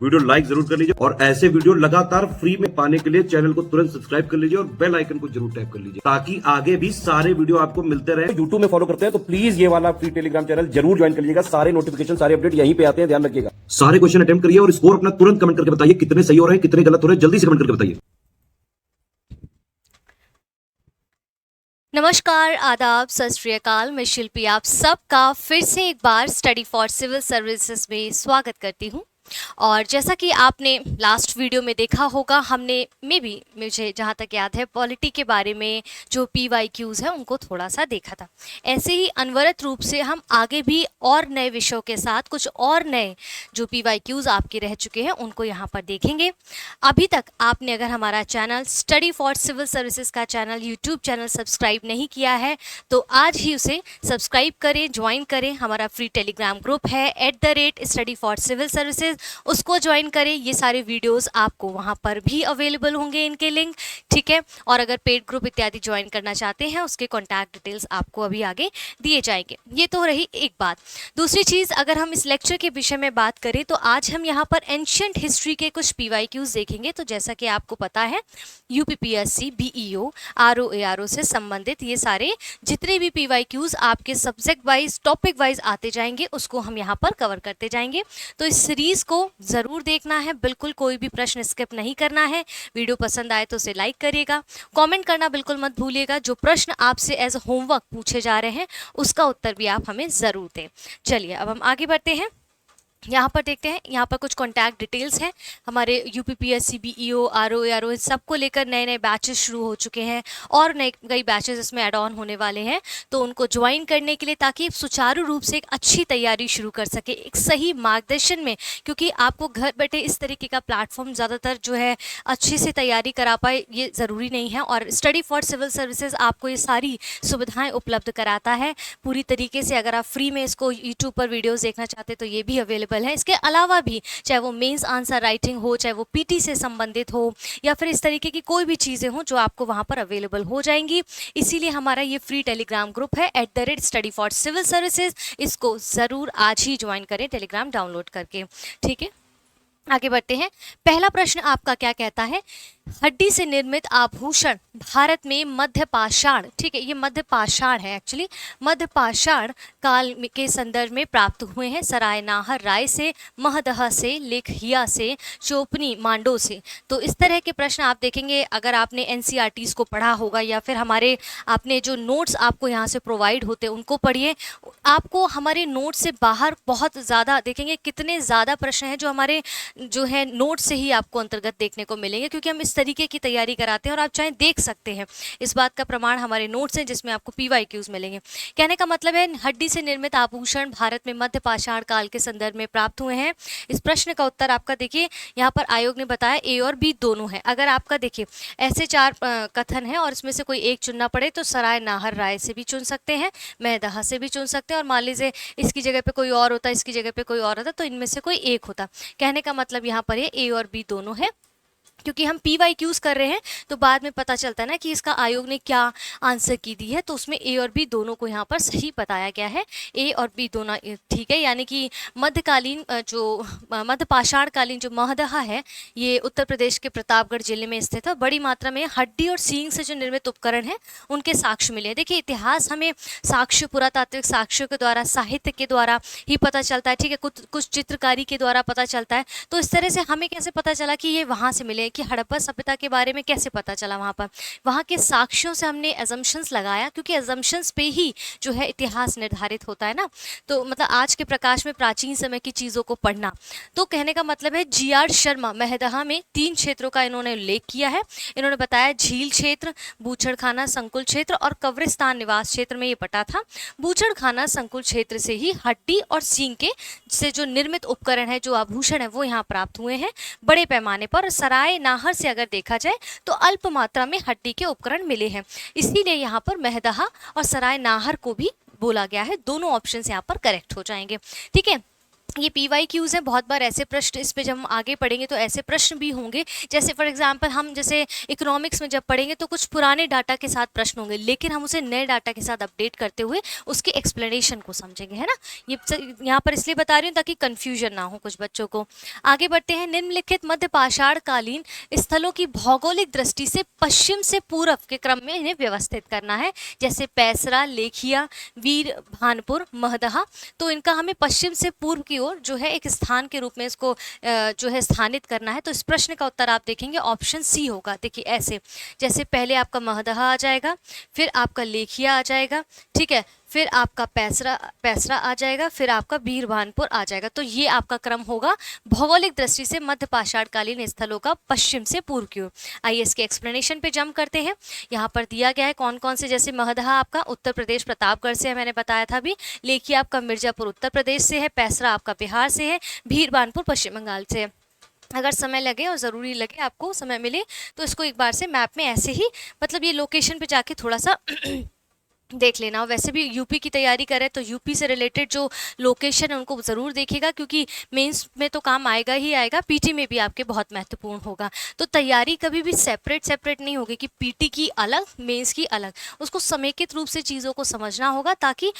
Video like जरूर कर लीजिए और ऐसे वीडियो लगातार फ्री में पाने के लिए चैनल को तुरंत सब्सक्राइब कर लीजिए और बेल आइकन को जरूर टैप कर लीजिए ताकि आगे भी सारे वीडियो आपको मिलते रहे। यूट्यूब में फॉलो करते हैं तो प्लीज ये वाला फ्री टेलीग्राम चैनल जरूर ज्वाइन कर लीजिएगा। सारे नोटिफिकेशन सारे अपडेट यहीं पे आते हैं, ध्यान रखिएगा। सारे क्वेश्चन अटेम्प्ट करिए और स्कोर अपना तुरंत कमेंट करके बताइए कितने सही हो रहे हैं कितने गलत हो रहे हैं, जल्दी से कमेंट करके बताइए। नमस्कार, आदाब, सत श्री अकाल। मैं शिल्पी आप सबका फिर से एक बार स्टडी फॉर सिविल सर्विसेज में स्वागत करती हूं। और जैसा कि आपने लास्ट वीडियो में देखा होगा, हमने मुझे जहां तक याद है पॉलिटी के बारे में जो PYQs है उनको थोड़ा सा देखा था। ऐसे ही अनवरत रूप से हम आगे भी और नए विषयों के साथ कुछ और नए जो PYQs आपके रह चुके हैं उनको यहाँ पर देखेंगे। अभी तक आपने अगर हमारा channel study for civil services का चैनल यूट्यूब चैनल सब्सक्राइब नहीं किया है तो आज ही उसे सब्सक्राइब करें, ज्वाइन करें। हमारा फ्री टेलीग्राम ग्रुप है @study for civil services, उसको ज्वाइन करें। ये सारे वीडियोस आपको वहाँ पर भी अवेलेबल होंगे, इनके लिंक, ठीक है। और अगर पेड ग्रुप इत्यादि ज्वाइन करना चाहते हैं उसके कॉन्टैक्ट डिटेल्स आपको अभी आगे दिए जाएंगे। ये तो रही एक बात। दूसरी चीज़, अगर हम इस लेक्चर के विषय में बात करें तो आज हम यहाँ पर एंशिएंट हिस्ट्री के कुछ PYQs देखेंगे। तो जैसा कि आपको पता है UPPSC, BEO, RO से संबंधित ये सारे जितने भी PYQs आपके सब्जेक्ट वाइज टॉपिक वाइज आते जाएंगे उसको हम यहाँ पर कवर करते जाएंगे। तो इस सीरीज़ को ज़रूर देखना है, बिल्कुल कोई भी प्रश्न स्किप नहीं करना है। वीडियो पसंद आए तो उसे लाइक करिएगा, कमेंट करना बिल्कुल मत भूलिएगा। जो प्रश्न आपसे एज होमवर्क पूछे जा रहे हैं उसका उत्तर भी आप हमें ज़रूर दें। चलिए अब हम आगे बढ़ते हैं। यहाँ पर देखते हैं, यहाँ पर कुछ कॉन्टैक्ट डिटेल्स हैं हमारे UPPSC, BEO, RO सबको लेकर नए नए बैचेस शुरू हो चुके हैं और कई बैचेस इसमें ऐड ऑन होने वाले हैं। तो उनको ज्वाइन करने के लिए, ताकि सुचारू रूप से एक अच्छी तैयारी शुरू कर सके एक सही मार्गदर्शन में, क्योंकि आपको घर बैठे इस तरीके का प्लेटफॉर्म ज़्यादातर जो है अच्छे से तैयारी करा पाए ये ज़रूरी नहीं है। और स्टडी फॉर सिविल सर्विसेज आपको ये सारी सुविधाएँ उपलब्ध कराता है पूरी तरीके से। अगर आप फ्री में इसको यूट्यूब पर वीडियोज़ देखना चाहते तो ये भी अवेलेबल है। इसके अलावा भी चाहे वो मेंस आंसर राइटिंग हो, चाहे वो PT से संबंधित हो, या फिर इस तरीके की कोई भी चीज़ें हों जो आपको वहाँ पर अवेलेबल हो जाएंगी। इसीलिए हमारा ये फ्री टेलीग्राम ग्रुप है @study for civil services। इसको ज़रूर आज ही ज्वाइन करें टेलीग्राम डाउनलोड करके, ठीक है। आगे बढ़ते हैं। पहला प्रश्न आपका क्या कहता है? हड्डी से निर्मित आभूषण भारत में मध्य पाषाण, ठीक है, ये मध्य पाषाण है एक्चुअली, मध्य पाषाण काल के संदर्भ में प्राप्त हुए हैं सरायनाहर राय से, महदह से, लेखहिया से, चोपनी मांडो से। तो इस तरह के प्रश्न आप देखेंगे अगर आपने NCERTs को पढ़ा होगा या फिर हमारे आपने जो नोट्स आपको यहाँ से प्रोवाइड होते हैं उनको पढ़िए। आपको हमारे नोट से बाहर बहुत ज़्यादा देखेंगे कितने ज़्यादा प्रश्न हैं जो हमारे जो है नोट से ही आपको अंतर्गत देखने को मिलेंगे, क्योंकि हम इस तरीके की तैयारी कराते हैं और आप चाहे देख सकते हैं। इस बात का प्रमाण हमारे नोट्स हैं जिसमें आपको PYQs मिलेंगे। कहने का मतलब है हड्डी से निर्मित आभूषण भारत में मध्य पाषाण काल के संदर्भ में प्राप्त हुए हैं। इस प्रश्न का उत्तर आपका देखिए यहाँ पर आयोग ने बताया A और B दोनों है। अगर आपका देखिए ऐसे 4 कथन है और इसमें से कोई एक चुनना पड़े तो सराय नाहर राय से भी चुन सकते हैं, महदहा से भी चुन सकते हैं, और मान लीजिए इसकी जगह पे कोई और होता, इसकी जगह पे कोई और होता, तो इनमें से कोई एक होता। कहने का मतलब यहाँ पर ये A और B दोनों है। क्योंकि हम PYQs कर रहे हैं तो बाद में पता चलता है ना कि इसका आयोग ने क्या आंसर की दी है, तो उसमें A और B दोनों को यहाँ पर सही बताया गया है। A और B दोनों ठीक है, यानी कि मध्यकालीन जो मध्य पाषाण कालीन जो महदहा है ये उत्तर प्रदेश के प्रतापगढ़ जिले में स्थित है। बड़ी मात्रा में हड्डी और सींग से जो निर्मित उपकरण है उनके साक्ष्य मिले हैं। देखिए इतिहास हमें साक्ष्य, पुरातात्विक साक्ष्यों के द्वारा, साहित्य के द्वारा ही पता चलता है, ठीक है, कुछ चित्रकारी के द्वारा पता चलता है। तो इस तरह से हमें कैसे पता चला कि ये वहाँ से मिले, कि हड़प्पा सभ्यता के बारे में कैसे पता चला? वहाँ के साक्ष्यों से हमने एजम्पशंस लगाया, क्योंकि एजम्पशंस पे ही जो है इतिहास निर्धारित होता है ना। तो मतलब आज के प्रकाश में प्राचीन समय की चीज़ों को पढ़ना। तो कहने का मतलब है GR शर्मा महदहा में 3 क्षेत्रों का इन्होंने उल्लेख किया है। इन्होंने बताया झील क्षेत्र, बूचड़खाना संकुल क्षेत्र और कब्रिस्तान निवास क्षेत्र में ये पटा था। बूचड़खाना संकुल क्षेत्र से ही हड्डी और सींग के से जो निर्मित उपकरण है, जो आभूषण है, वो यहाँ प्राप्त हुए हैं बड़े पैमाने पर। सराय नाहर से अगर देखा जाए तो अल्प मात्रा में हड्डी के उपकरण मिले हैं, इसीलिए यहाँ पर महदहा और सराय नाहर को भी बोला गया है। दोनों ऑप्शन यहाँ पर करेक्ट हो जाएंगे, ठीक है। ये PYQs हैं, बहुत बार ऐसे प्रश्न इस पे जब हम आगे पढ़ेंगे तो ऐसे प्रश्न भी होंगे। जैसे फॉर एग्जांपल हम जैसे इकोनॉमिक्स में जब पढ़ेंगे तो कुछ पुराने डाटा के साथ प्रश्न होंगे, लेकिन हम उसे नए डाटा के साथ अपडेट करते हुए उसके एक्सप्लेनेशन को समझेंगे, है ना। ये यहाँ पर इसलिए बता रही हूँ ताकि कन्फ्यूजन ना हो कुछ बच्चों को। आगे बढ़ते हैं। निम्नलिखित मध्य पाषाण कालीन स्थलों की भौगोलिक दृष्टि से पश्चिम से पूर्व के क्रम में इन्हें व्यवस्थित करना है। जैसे पैसरा, लेखिया, वीर भानपुर, महदहा, तो इनका हमें पश्चिम से पूर्व की ओर जो है एक स्थान के रूप में इसको जो है स्थानित करना है। तो इस प्रश्न का उत्तर आप देखेंगे ऑप्शन सी होगा। देखिए ऐसे, जैसे पहले आपका महदहा आ जाएगा, फिर आपका लेखिया आ जाएगा, ठीक है, फिर आपका पैसरा आ जाएगा, फिर आपका वीरभानपुर आ जाएगा। तो ये आपका क्रम होगा भौगोलिक दृष्टि से मध्य पाषाणकालीन स्थलों का पश्चिम से पूर्व की ओर। आइए इसके एक्सप्लेनेशन पे जंप करते हैं। यहाँ पर दिया गया है कौन कौन से, जैसे महदहा आपका उत्तर प्रदेश प्रतापगढ़ से है, मैंने बताया था अभी। लेखिया आपका मिर्जापुर उत्तर प्रदेश से है, पैसरा आपका बिहार से है, वीरभानपुर पश्चिम बंगाल से है। अगर समय लगे और ज़रूरी लगे, आपको समय मिले, तो इसको एक बार से मैप में ऐसे ही, मतलब ये लोकेशन पे जाके थोड़ा सा देख लेना। वैसे भी यूपी की तैयारी करें तो यूपी से रिलेटेड जो लोकेशन है उनको ज़रूर देखिएगा, क्योंकि मेंस में तो काम आएगा ही आएगा, पीटी में भी आपके बहुत महत्वपूर्ण होगा। तो तैयारी कभी भी सेपरेट नहीं होगी कि पीटी की अलग, मेंस की अलग। उसको समेकित रूप से चीज़ों को समझना होगा ताकि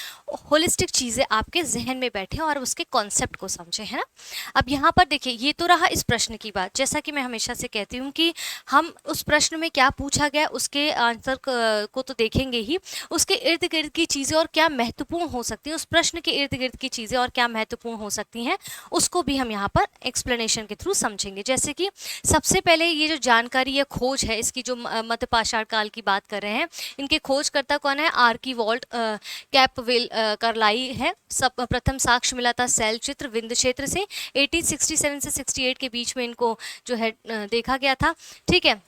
होलिस्टिक चीज़ें आपके जहन में बैठे और उसके कॉन्सेप्ट को समझें, है ना। अब यहाँ पर देखिए, ये तो रहा इस प्रश्न की बात। जैसा कि मैं हमेशा से कहती हूँ कि हम उस प्रश्न में क्या पूछा गया उसके आंसर को तो देखेंगे ही, उसके इर्द गिर्द की चीज़ें और क्या महत्वपूर्ण हो सकती हैं, उस प्रश्न के इर्द गिर्द की चीज़ें और क्या महत्वपूर्ण हो सकती हैं, उसको भी हम यहाँ पर एक्सप्लेनेशन के थ्रू समझेंगे। जैसे कि सबसे पहले ये जो जानकारी या खोज है, इसकी जो मध्य पाषाण काल की बात कर रहे हैं, इनके खोजकर्ता कौन है? आर्कीवॉल्ट कैपवेल करलाई है। सब प्रथम साक्ष्य मिला था शैल चित्र विंध्य क्षेत्र से, 1867 से 68 के बीच में इनको जो है देखा गया था, ठीक है।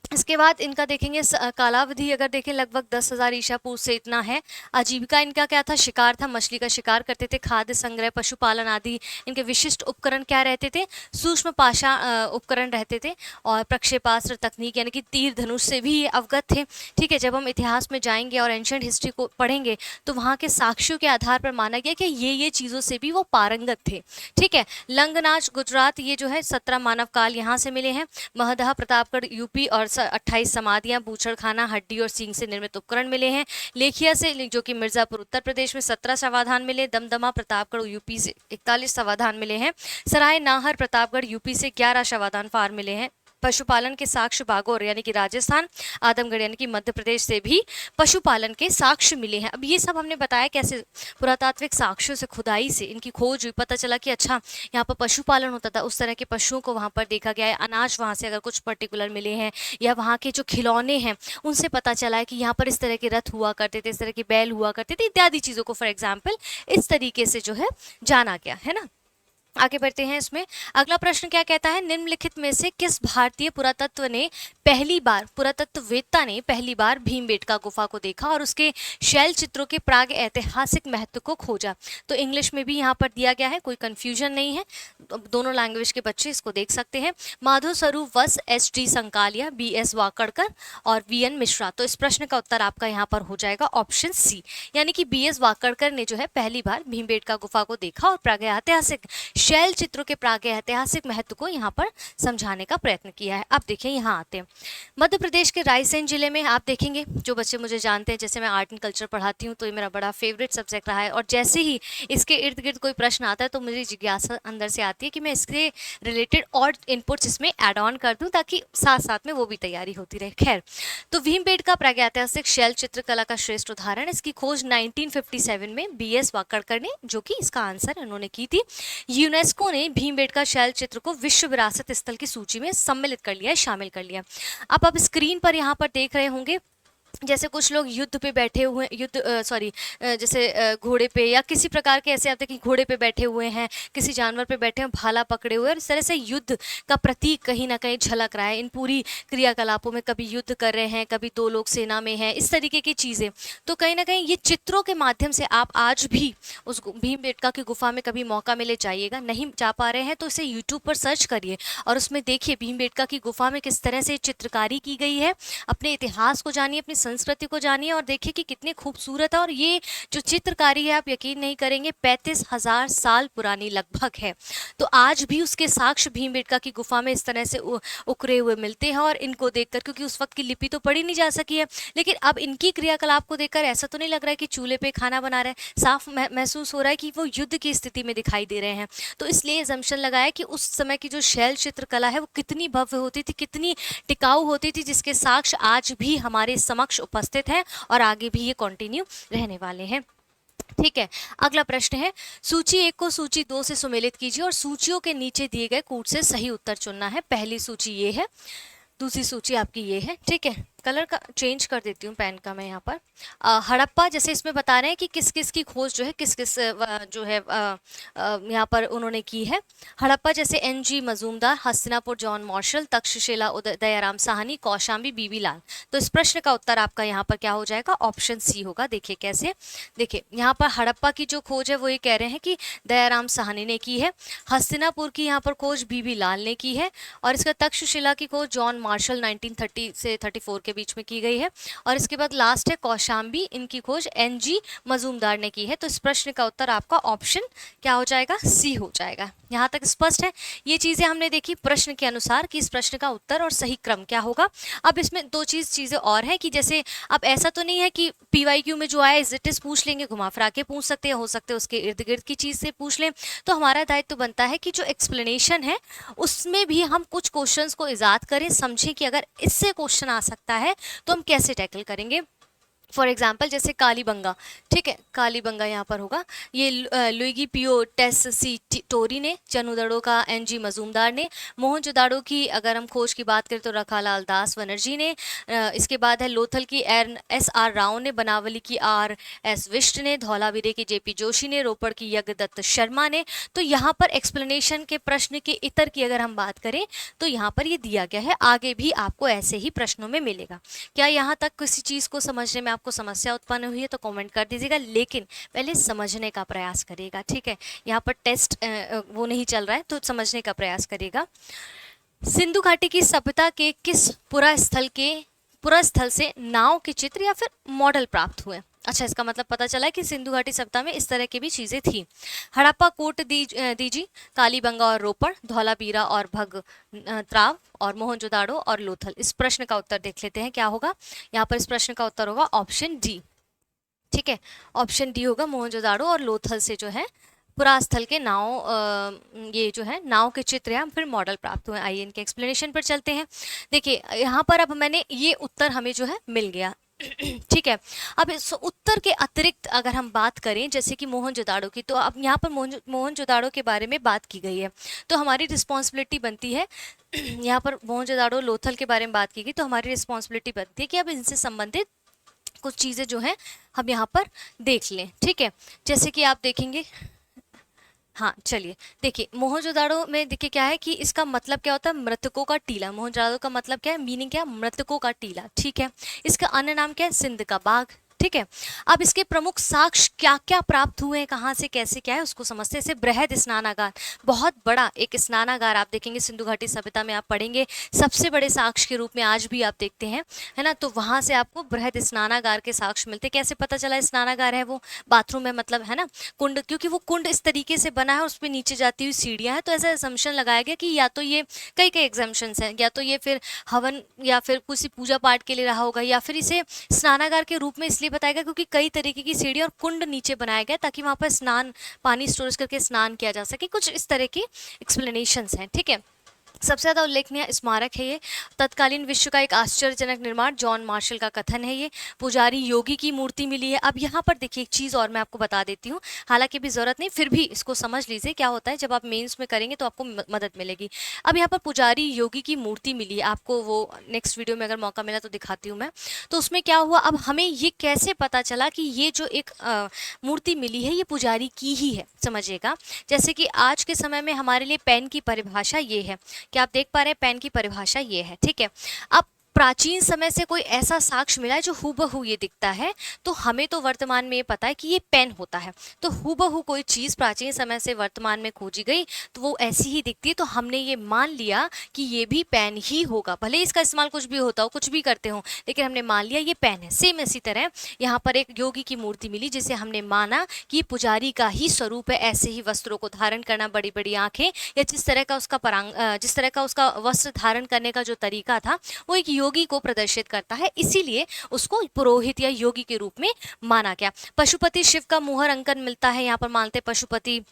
इसके बाद इनका देखेंगे कालावधि, अगर देखें लगभग 10,000 ईसा पूर्व से इतना है। आजीविका इनका क्या था? शिकार था, मछली का शिकार करते थे। खाद्य संग्रह, पशुपालन आदि इनके विशिष्ट उपकरण क्या रहते थे? सूक्ष्म पाषाण उपकरण रहते थे। और प्रक्षेपास्त्र तकनीक यानी कि तीर धनुष से भी ये अवगत थे, ठीक है। जब हम इतिहास में जाएंगे और एंशिएंट हिस्ट्री को पढ़ेंगे तो वहाँ के साक्ष्यों के आधार पर माना गया कि ये चीज़ों से भी वो पारंगत थे, ठीक है। लंगनाच गुजरात, ये जो है 17 मानव काल यहाँ से मिले हैं। महदहा प्रतापगढ़ यूपी और 28 समाधियां, बूचड़खाना, हड्डी और सींग से निर्मित उपकरण मिले हैं। लेखिया से जो कि मिर्जापुर उत्तर प्रदेश में 17 समाधान मिले। दमदमा प्रतापगढ़ यूपी से 41 समाधान मिले हैं। सराय नाहर प्रतापगढ़ यूपी से 11 समाधान फार मिले हैं। पशुपालन के साक्ष्य बागौर यानी कि राजस्थान, आदमगढ़ यानी कि मध्य प्रदेश से भी पशुपालन के साक्ष्य मिले हैं। अब ये सब हमने बताया कैसे, पुरातात्विक साक्ष्यों से, खुदाई से इनकी खोज हुई, पता चला कि अच्छा यहाँ पर पशुपालन होता था, उस तरह के पशुओं को वहाँ पर देखा गया है। अनाज वहाँ से अगर कुछ पर्टिकुलर मिले हैं, या वहाँ के जो खिलौने हैं उनसे पता चला है कि यहाँ पर इस तरह के रथ हुआ करते थे, इस तरह के बैल हुआ करते थे, इत्यादि चीज़ों को फॉर एग्जाम्पल इस तरीके से जो है जाना गया, है ना। आगे बढ़ते हैं। इसमें अगला प्रश्न क्या कहता है? निम्नलिखित में से किस भारतीय पुरातत्ववेत्ता ने पहली बार भीमबेटका गुफा को देखा और उसके शैल चित्रों के प्राग ऐतिहासिक महत्व को खोजा? तो इंग्लिश में भी यहाँ पर दिया गया है, कोई कंफ्यूजन नहीं है, दोनों लैंग्वेज के बच्चे इसको देख सकते हैं। माधव स्वरूप वस, एस.डी. संकालिया, बी.एस. वाकड़कर और वी.एन. मिश्रा। तो इस प्रश्न का उत्तर आपका यहाँ पर हो जाएगा ऑप्शन सी, यानी कि बी.एस. वाकड़कर ने जो है पहली बार भीमबेटका गुफा को देखा और प्रागैतिहासिक शैल चित्रों के प्रागैतिहासिक महत्व को यहाँ पर समझाने का प्रयत्न किया है। अब देखिए यहाँ आते हैं मध्य प्रदेश के रायसेन जिले में। आप देखेंगे, जो बच्चे मुझे जानते हैं, जैसे मैं आर्ट एंड कल्चर पढ़ाती हूँ तो ये मेरा बड़ा फेवरेट सब्जेक्ट रहा है, और जैसे ही इसके इर्द गिर्द कोई प्रश्न आता है तो मुझे जिज्ञासा अंदर से आती है कि मैं इसके रिलेटेड और इनपुट्स इसमें एड ऑन कर दूँ ताकि साथ साथ में वो भी तैयारी होती रहे। खैर, तो भीमबेटका प्रागैतिहासिक शैल चित्रकला का श्रेष्ठ उदाहरण, इसकी खोज 1957 में बी.एस. वाकड़कर ने, जो कि इसका आंसर उन्होंने की थी। यूनेस्को ने भीमबेटका शैल चित्र को विश्व विरासत स्थल की सूची में सम्मिलित कर लिया है, शामिल कर लिया। अब आप स्क्रीन पर यहाँ पर देख रहे होंगे, जैसे कुछ लोग युद्ध पे बैठे हुए, जैसे घोड़े पे या किसी प्रकार के ऐसे आते हैं कि घोड़े पे बैठे हुए हैं, किसी जानवर पे बैठे हैं, भाला पकड़े हुए, और इस तरह से युद्ध का प्रतीक कहीं ना कहीं झलक रहा है इन पूरी क्रियाकलापों में। कभी युद्ध कर रहे हैं, कभी दो लोग सेना में हैं, इस तरीके की चीज़ें। तो कहीं ना कहीं ये चित्रों के माध्यम से आप आज भी उस भीमबेटका की गुफा में कभी मौका मिले जाइएगा। नहीं जा पा रहे हैं तो इसे यूट्यूब पर सर्च करिए और उसमें देखिए भीमबेटका की गुफा में किस तरह से चित्रकारी की गई है। अपने इतिहास को जानिए, अपनी संस्कृति को जानिए और देखिए कि कितनी खूबसूरत है। और ये जो चित्रकारी है, आप यकीन नहीं करेंगे, 35,000 साल पुरानी लगभग है। तो आज भी उसके साक्ष्य भीमबेटका की गुफा में इस तरह से उकरे हुए मिलते हैं। और इनको देखकर, क्योंकि उस वक्त की लिपि तो पढ़ी नहीं जा सकी है, लेकिन अब इनकी क्रियाकलाप को देखकर ऐसा तो नहीं लग रहा है कि चूल्हे पे खाना बना रहे हैं, साफ महसूस हो रहा है कि वो युद्ध की स्थिति में दिखाई दे रहे हैं। तो इसलिए एजम्पशन लगाया कि उस समय की जो शैल चित्रकला है वो कितनी भव्य होती थी, कितनी टिकाऊ होती थी, जिसके साक्ष्य आज भी हमारे समक्ष उपस्थित हैं और आगे भी ये कंटिन्यू रहने वाले हैं। ठीक है, अगला प्रश्न है, सूची 1 को सूची 2 से सुमेलित कीजिए और सूचियों के नीचे दिए गए कूट से सही उत्तर चुनना है। पहली सूची ये है, दूसरी सूची आपकी ये है। ठीक है, कलर का चेंज कर देती हूँ पेन का मैं यहाँ पर। हड़प्पा, जैसे इसमें बता रहे हैं कि किस किस की खोज जो है, किस किस जो है यहाँ पर उन्होंने की है। हड़प्पा जैसे NG Majumdar, Hastinapur John Marshall, Takshashila Dayaram Sahni, Kaushambi BB लाल। तो इस प्रश्न का उत्तर आपका यहाँ पर क्या हो जाएगा, ऑप्शन सी होगा। देखिए कैसे, देखिए यहाँ पर हड़प्पा की जो खोज है वो ये कह रहे हैं कि दयाराम साहनी ने की है, हस्तिनापुर की यहाँ पर खोज BB लाल ने की है, और इसका तक्षशिला की खोज जॉन मार्शल 1930 से 34 के बीच में की गई है, और इसके बाद लास्ट है कौशाम्बी, इनकी खोज NG मजूमदार ने की है। तो इस प्रश्न का उत्तर आपका ऑप्शन क्या हो जाएगा, सी हो जाएगा। यहाँ तक स्पष्ट है, ये चीजें हमने देखी प्रश्न के अनुसार कि इस प्रश्न का उत्तर और सही क्रम क्या होगा। अब इसमें दो चीजें और हैं कि जैसे अब ऐसा तो नहीं है कि PYQ में जो आया इज इट इज पूछ लेंगे, घुमा फिरा के पूछ सकते हैं, हो सकते हैं उसके इर्द गिर्द की चीज से पूछ लें। तो हमारा दायित्व बनता है कि जो एक्सप्लेनेशन है उसमें भी हम कुछ क्वेश्चंस को इजाद करें, समझें कि अगर इससे क्वेश्चन आ सकता है तो हम कैसे टैकल करेंगे। फॉर एग्जाम्पल जैसे कालीबंगा, ठीक है, कालीबंगा यहाँ पर होगा, ये लुइगी पियो टेस सी टोरी ने, चनुदड़ो का NG मजूमदार ने, मोहनजोदाड़ो की अगर हम खोज की बात करें तो रखालाल दास बनर्जी ने, इसके बाद है लोथल की SR राव ने, बनावली की RS विष्ट ने, धौलावीरे की JP जोशी ने, रोपड़ की यज्ञदत्त शर्मा ने। तो यहाँ पर एक्सप्लेनेशन के प्रश्न के इतर की अगर हम बात करें तो यहाँ पर ये दिया गया है, आगे भी आपको ऐसे ही प्रश्नों में मिलेगा। क्या यहाँ तक किसी चीज़ को समझने में आपको समस्या उत्पन्न हुई है तो कमेंट कर दीजिएगा, लेकिन पहले समझने का प्रयास करिएगा। ठीक है, यहाँ पर टेस्ट वो नहीं चल रहा है तो समझने का प्रयास करिएगा। सिंधु घाटी की सभ्यता के किस पुरास्थल से नाव के चित्र या फिर मॉडल प्राप्त हुए। अच्छा, इसका मतलब पता चला है कि सिंधु घाटी सभ्यता में इस तरह की भी चीजें थी। हड़प्पा, कोट दीजी, कालीबंगा और रोपड़, धौलावीरा और भगत्राव और मोहनजोदाड़ो और लोथल। इस प्रश्न का उत्तर देख लेते हैं क्या होगा। यहाँ पर इस प्रश्न का उत्तर होगा ऑप्शन डी। ठीक है, ऑप्शन डी होगा, मोहनजोदाड़ो और लोथल से जो है पुरास्थल के ये जो है नाव के चित्र या फिर मॉडल प्राप्त हुए। आइए इनके एक्सप्लेनेशन पर चलते हैं। देखिए यहाँ पर अब मैंने ये उत्तर हमें जो है मिल गया। ठीक है, अब इस उत्तर के अतिरिक्त अगर हम बात करें जैसे कि मोहनजोदाड़ो की, तो अब यहाँ पर मोहनजोदाड़ो के बारे में बात की गई है तो हमारी रिस्पॉन्सिबिलिटी बनती है यहाँ पर मोहनजोदाड़ो लोथल के बारे में बात की गई तो हमारी रिस्पॉन्सिबिलिटी बनती है कि अब इनसे संबंधित कुछ चीज़ें जो हैं हम यहाँ पर देख लें। ठीक है, जैसे कि आप देखेंगे, हाँ चलिए देखिए, मोहनजोदाड़ो में देखिए क्या है कि इसका मतलब क्या होता है, मृतकों का टीला। मोहनजोदाड़ो का मतलब क्या है, मीनिंग क्या है, मृतकों का टीला। ठीक है, इसका अन्य नाम क्या है, सिंध का बाग। ठीक है, अब इसके प्रमुख साक्ष्य क्या क्या प्राप्त हुए हैं, कहाँ से कैसे क्या है उसको समझते हैं। बृहद स्नानागार, बहुत बड़ा एक स्नानागार आप देखेंगे सिंधु घाटी सभ्यता में, आप पढ़ेंगे सबसे बड़े साक्ष्य के रूप में आज भी आप देखते हैं, है ना। तो वहाँ से आपको बृहद स्नानागार के साक्ष्य मिलते। कैसे पता चला स्नानागार है वो, बाथरूम है मतलब, है ना, कुंड, क्योंकि वो कुंड इस तरीके से बना है, उस पर नीचे जाती हुई सीढ़ियाँ हैं, तो ऐसा असम्पशन लगाया गया कि या तो ये कई एग्जाम्पशंस हैं, या तो ये फिर हवन या फिर किसी पूजा पाठ के लिए रहा होगा, या फिर इसे स्नानागार के रूप में इसलिए बताएगा क्योंकि कई तरीके की सीढ़ी और कुंड नीचे बनाया गया ताकि वहां पर स्नान, पानी स्टोरेज करके स्नान किया जा सके। कुछ इस तरह की एक्सप्लेनेशंस हैं। ठीक है, सबसे ज़्यादा उल्लेखनीय स्मारक है ये, तत्कालीन विश्व का एक आश्चर्यजनक निर्माण, जॉन मार्शल का कथन है ये। पुजारी योगी की मूर्ति मिली है। अब यहाँ पर देखिए एक चीज़ और मैं आपको बता देती हूँ, हालांकि भी ज़रूरत नहीं, फिर भी इसको समझ लीजिए क्या होता है, जब आप मेंस में करेंगे तो आपको मदद मिलेगी। अब यहाँ पर पुजारी योगी की मूर्ति मिली है, आपको वो नेक्स्ट वीडियो में अगर मौका मिला तो दिखाती हूँ मैं। तो उसमें क्या हुआ, अब हमें ये कैसे पता चला कि ये जो एक मूर्ति मिली है ये पुजारी की ही है, समझिएगा। जैसे कि आज के समय में हमारे लिए पेन की परिभाषा ये है कि आप देख पा रहे हैं, पेन की परिभाषा ये है। ठीक है, अब प्राचीन समय से कोई ऐसा साक्ष्य मिला है जो हूबहू ये दिखता है, तो हमें तो वर्तमान में ये पता है कि ये पेन होता है। तो हूबहू कोई चीज़ प्राचीन समय से वर्तमान में खोजी गई तो वो ऐसी ही दिखती है, तो हमने ये मान लिया कि ये भी पेन ही होगा, भले इसका इस्तेमाल कुछ भी होता हो, कुछ भी करते हो, लेकिन हमने मान लिया ये पेन है। सेम इसी तरह यहाँ पर एक योगी की मूर्ति मिली जिसे हमने माना कि पुजारी का ही स्वरूप है, ऐसे ही वस्त्रों को धारण करना, बड़ी बड़ी आंखें, या जिस तरह का उसका वस्त्र धारण करने का जो तरीका था वो एक योगी को प्रदर्शित करता है, इसीलिए उसको पुरोहित या योगी के रूप में माना गया। पशुपति शिव का मुहर अंकन मिलता है, यहाँ पर मानते पशुपति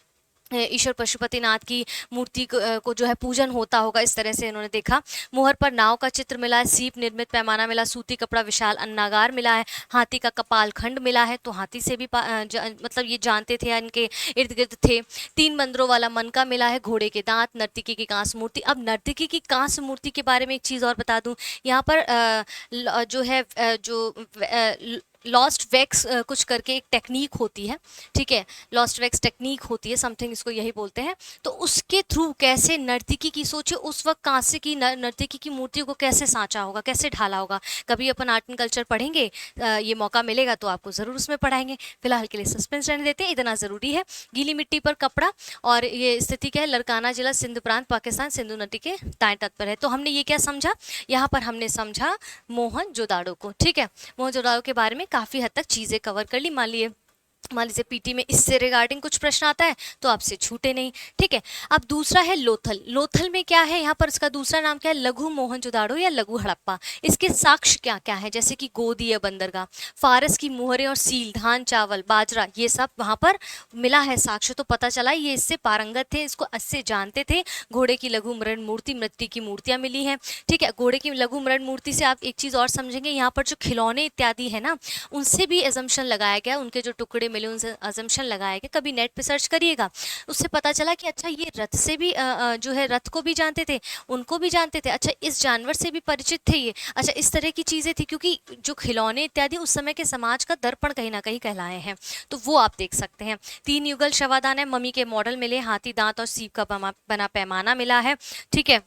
ईश्वर पशुपतिनाथ की मूर्ति को जो है पूजन होता होगा, इस तरह से इन्होंने देखा। मुहर पर नाव का चित्र मिला है, सीप निर्मित पैमाना मिला, सूती कपड़ा विशाल अन्नागार मिला है, हाथी का कपाल खंड मिला है, तो हाथी से भी मतलब ये जानते थे, इनके इर्द गिर्द थे। 3 बंदरों वाला मनका मिला है, घोड़े के दांत, नर्तकी की कांस्य मूर्ति। अब नर्तकी की कांस्य मूर्ति के बारे में एक चीज़ और बता दूं, यहाँ पर जो है लॉस्ट वैक्स कुछ करके एक टेक्निक होती है, ठीक है, लॉस्ट वैक्स टेक्निक होती है, समथिंग इसको यही बोलते हैं। तो उसके थ्रू कैसे नर्तकी की, सोचिए उस वक्त कांसे की नर्तकी की मूर्ति को कैसे सांचा होगा, कैसे ढाला होगा। कभी अपन आर्ट एंड कल्चर पढ़ेंगे, ये मौका मिलेगा तो आपको ज़रूर उसमें पढ़ाएंगे, फिलहाल के लिए सस्पेंस रहने देते हैं, इतना ज़रूरी है। गीली मिट्टी पर कपड़ा, और ये स्थिति क्या है, लरकाना जिला सिंध प्रांत पाकिस्तान, सिंधु नदी के दाएं तट पर है। तो हमने ये क्या समझा, यहाँ पर हमने समझा मोहनजोदाड़ो को, ठीक है। मोहनजोदाड़ो के बारे में काफ़ी हद तक चीज़ें कवर कर ली। मान लीजिए पीटी में इससे रिगार्डिंग कुछ प्रश्न आता है तो आपसे छूटे नहीं, ठीक है। अब दूसरा है लोथल। लोथल में क्या है, यहाँ पर इसका दूसरा नाम क्या है, लघु मोहनजोदाड़ो या लघु हड़प्पा। इसके साक्ष्य क्या क्या है, जैसे कि गोदी या बंदरगाह, फारस की मुहरें और सील, धान चावल बाजरा, ये सब वहाँ पर मिला है साक्ष्य, तो पता चला ये इससे पारंगत थे, इसको इससे जानते थे। घोड़े की लघु मृण मूर्ति, मृत्यु की मूर्तियाँ मिली हैं, ठीक है। घोड़े की लघु मृण मूर्ति से आप एक चीज़ और समझेंगे, यहाँ पर जो खिलौने इत्यादि है ना, उनसे भी एजम्पशन लगाया गया, उनके जो टुकड़े मिले उनसे अजम्पशन लगाया गया। कभी नेट पे सर्च करिएगा, उससे पता चला कि अच्छा ये रथ से भी जो है रथ को भी जानते थे, उनको भी जानते थे, अच्छा इस जानवर से भी परिचित थे ये, अच्छा इस तरह की चीज़ें थी, क्योंकि जो खिलौने इत्यादि उस समय के समाज का दर्पण कहीं ना कहीं कहलाए हैं, तो वो आप देख सकते हैं। 3 युगल शवादान है, मम्मी के मॉडल मिले, हाथी दांत और सीप का बना पैमाना मिला है, ठीक है।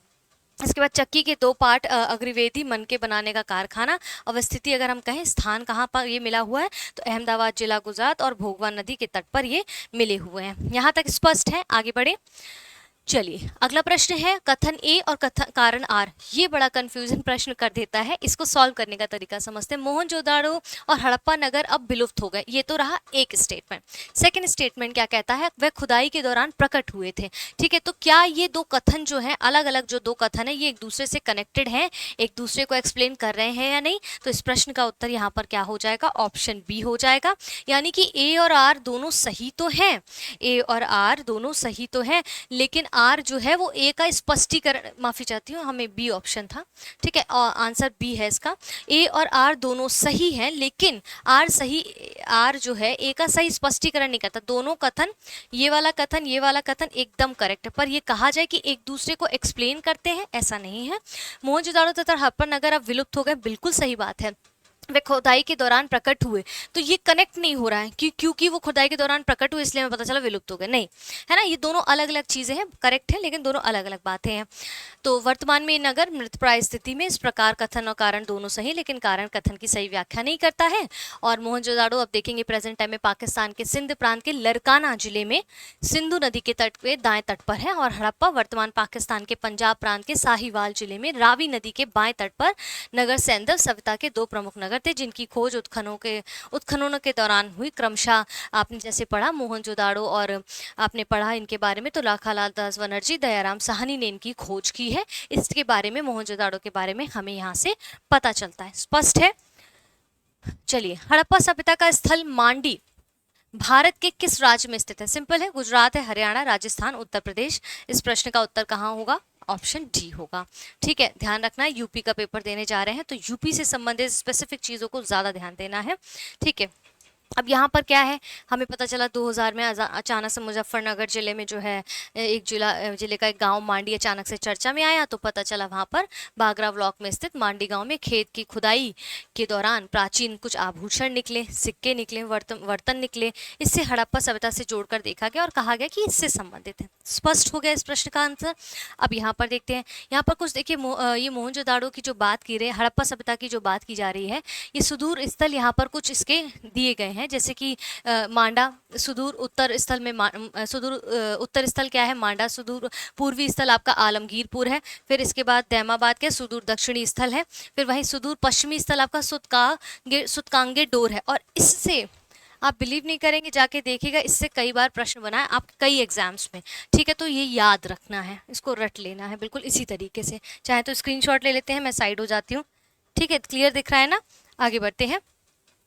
इसके बाद चक्की के 2 पार्ट, अग्रवेदी मन के बनाने का कारखाना। अवस्थिति अगर हम कहें, स्थान कहाँ पर ये मिला हुआ है, तो अहमदाबाद जिला गुजरात और भोगवा नदी के तट पर ये मिले हुए हैं। यहाँ तक स्पष्ट है, आगे बढ़े। चलिए अगला प्रश्न है कथन ए और कथन कारण आर। ये बड़ा कंफ्यूजन प्रश्न कर देता है, इसको सॉल्व करने का तरीका समझते हैं। मोहनजोदाड़ो और हड़प्पा नगर अब विलुप्त हो गए, ये तो रहा एक स्टेटमेंट। सेकंड स्टेटमेंट क्या कहता है, वह खुदाई के दौरान प्रकट हुए थे, ठीक है। तो क्या ये 2 कथन जो है, अलग अलग जो 2 कथन है, ये एक दूसरे से कनेक्टेड हैं, एक दूसरे को एक्सप्लेन कर रहे हैं या नहीं? तो इस प्रश्न का उत्तर यहाँ पर क्या हो जाएगा, ऑप्शन बी हो जाएगा, यानी कि ए और आर दोनों सही तो हैं, ए और आर दोनों सही तो हैं, लेकिन आर जो है वो ए का स्पष्टीकरण, माफी चाहती हूँ, हमें बी ऑप्शन था, ठीक है, और आंसर बी है इसका। ए और आर दोनों सही हैं, लेकिन आर जो है ए का सही स्पष्टीकरण नहीं करता। दोनों कथन, ये वाला कथन एकदम करेक्ट है, पर ये कहा जाए कि एक दूसरे को एक्सप्लेन करते हैं, ऐसा नहीं है। मोहनजोदाड़ो तथा हड़प्पा नगर अब विलुप्त हो गए, बिल्कुल सही बात है। वे खुदाई के दौरान प्रकट हुए, तो ये कनेक्ट नहीं हो रहा है क्योंकि वो खुदाई के दौरान प्रकट हुए इसलिए हमें पता चला विलुप्त हो गए, नहीं, है ना। ये दोनों अलग अलग चीज़ें हैं, करेक्ट है, लेकिन दोनों अलग अलग बातें हैं। तो वर्तमान में नगर मृतप्राय स्थिति में, इस प्रकार कथन और कारण दोनों सही, लेकिन कारण कथन की सही व्याख्या नहीं करता है। और मोहनजोदाड़ो अब देखेंगे प्रेजेंट टाइम में पाकिस्तान के सिंध प्रांत के लरकाना जिले में सिंधु नदी के तट पे दाएं तट पर है, और हड़प्पा वर्तमान पाकिस्तान के पंजाब प्रांत के साहिवाल जिले में रावी नदी के बाएं तट पर नगर सैंधव सभ्यता के 2 प्रमुख नगर थे, जिनकी खोज उत्खननों के दौरान हुई। क्रमशः आपने जैसे पढ़ा मोहनजोदाड़ो, और आपने पढ़ा इनके बारे में, तो लाखालाल दास बनर्जी, दयाराम साहनी ने इनकी खोज की है। इसके बारे में, मोहनजोदाड़ो के बारे में हमें यहाँ से पता चलता है, स्पष्ट है। चलिए, हड़प्पा सभ्यता का स्थल मांडी भारत के किस राज्य में स्थित है? सिंपल है, गुजरात है, हरियाणा, राजस्थान, उत्तर प्रदेश। इस प्रश्न का उत्तर कहाँ होगा? ऑप्शन डी होगा, ठीक है। ध्यान रखना, यूपी का पेपर देने जा रहे हैं तो यूपी से संबंधित स्पेसिफिक चीज़ों को ज़्यादा ध्यान देना है, ठीक है। अब यहाँ पर क्या है, हमें पता चला 2000 में अचानक से मुजफ्फरनगर जिले में जो है एक जिले का एक गांव मांडी अचानक से चर्चा में आया। तो पता चला वहाँ पर बागरा ब्लॉक में स्थित मांडी गांव में खेत की खुदाई के दौरान प्राचीन कुछ आभूषण निकले, सिक्के निकले, वर्तन निकले। इससे हड़प्पा सभ्यता से जोड़कर देखा गया और कहा गया कि इससे संबंधित है। स्पष्ट हो गया इस प्रश्न का आंसर। अब यहाँ पर देखते हैं, यहाँ पर कुछ देखिए ये मोहनजोदाड़ो की जो बात की रही है, हड़प्पा सभ्यता की जो बात की जा रही है, ये सुदूर स्थल यहाँ पर कुछ इसके दिए गए हैं। जैसे कि मांडा सुदूर उत्तर स्थल में सुदूर उत्तर स्थल क्या है, मांडा। सुदूर पूर्वी स्थल आपका आलमगीरपुर है। फिर इसके बाद दैमाबाद क्या सुदूर दक्षिणी स्थल है। फिर वहीं सुदूर पश्चिमी स्थल आपका सुतकांगे डोर है। और इससे आप बिलीव नहीं करेंगे, जाके देखिएगा, इससे कई बार प्रश्न बनाए आप कई एग्जाम्स में। ठीक है, तो ये याद रखना है, इसको रट लेना है बिल्कुल इसी तरीके से। चाहे तो स्क्रीनशॉट ले लेते हैं, मैं साइड हो जाती हूँ। ठीक है, क्लियर दिख रहा है ना। आगे बढ़ते हैं।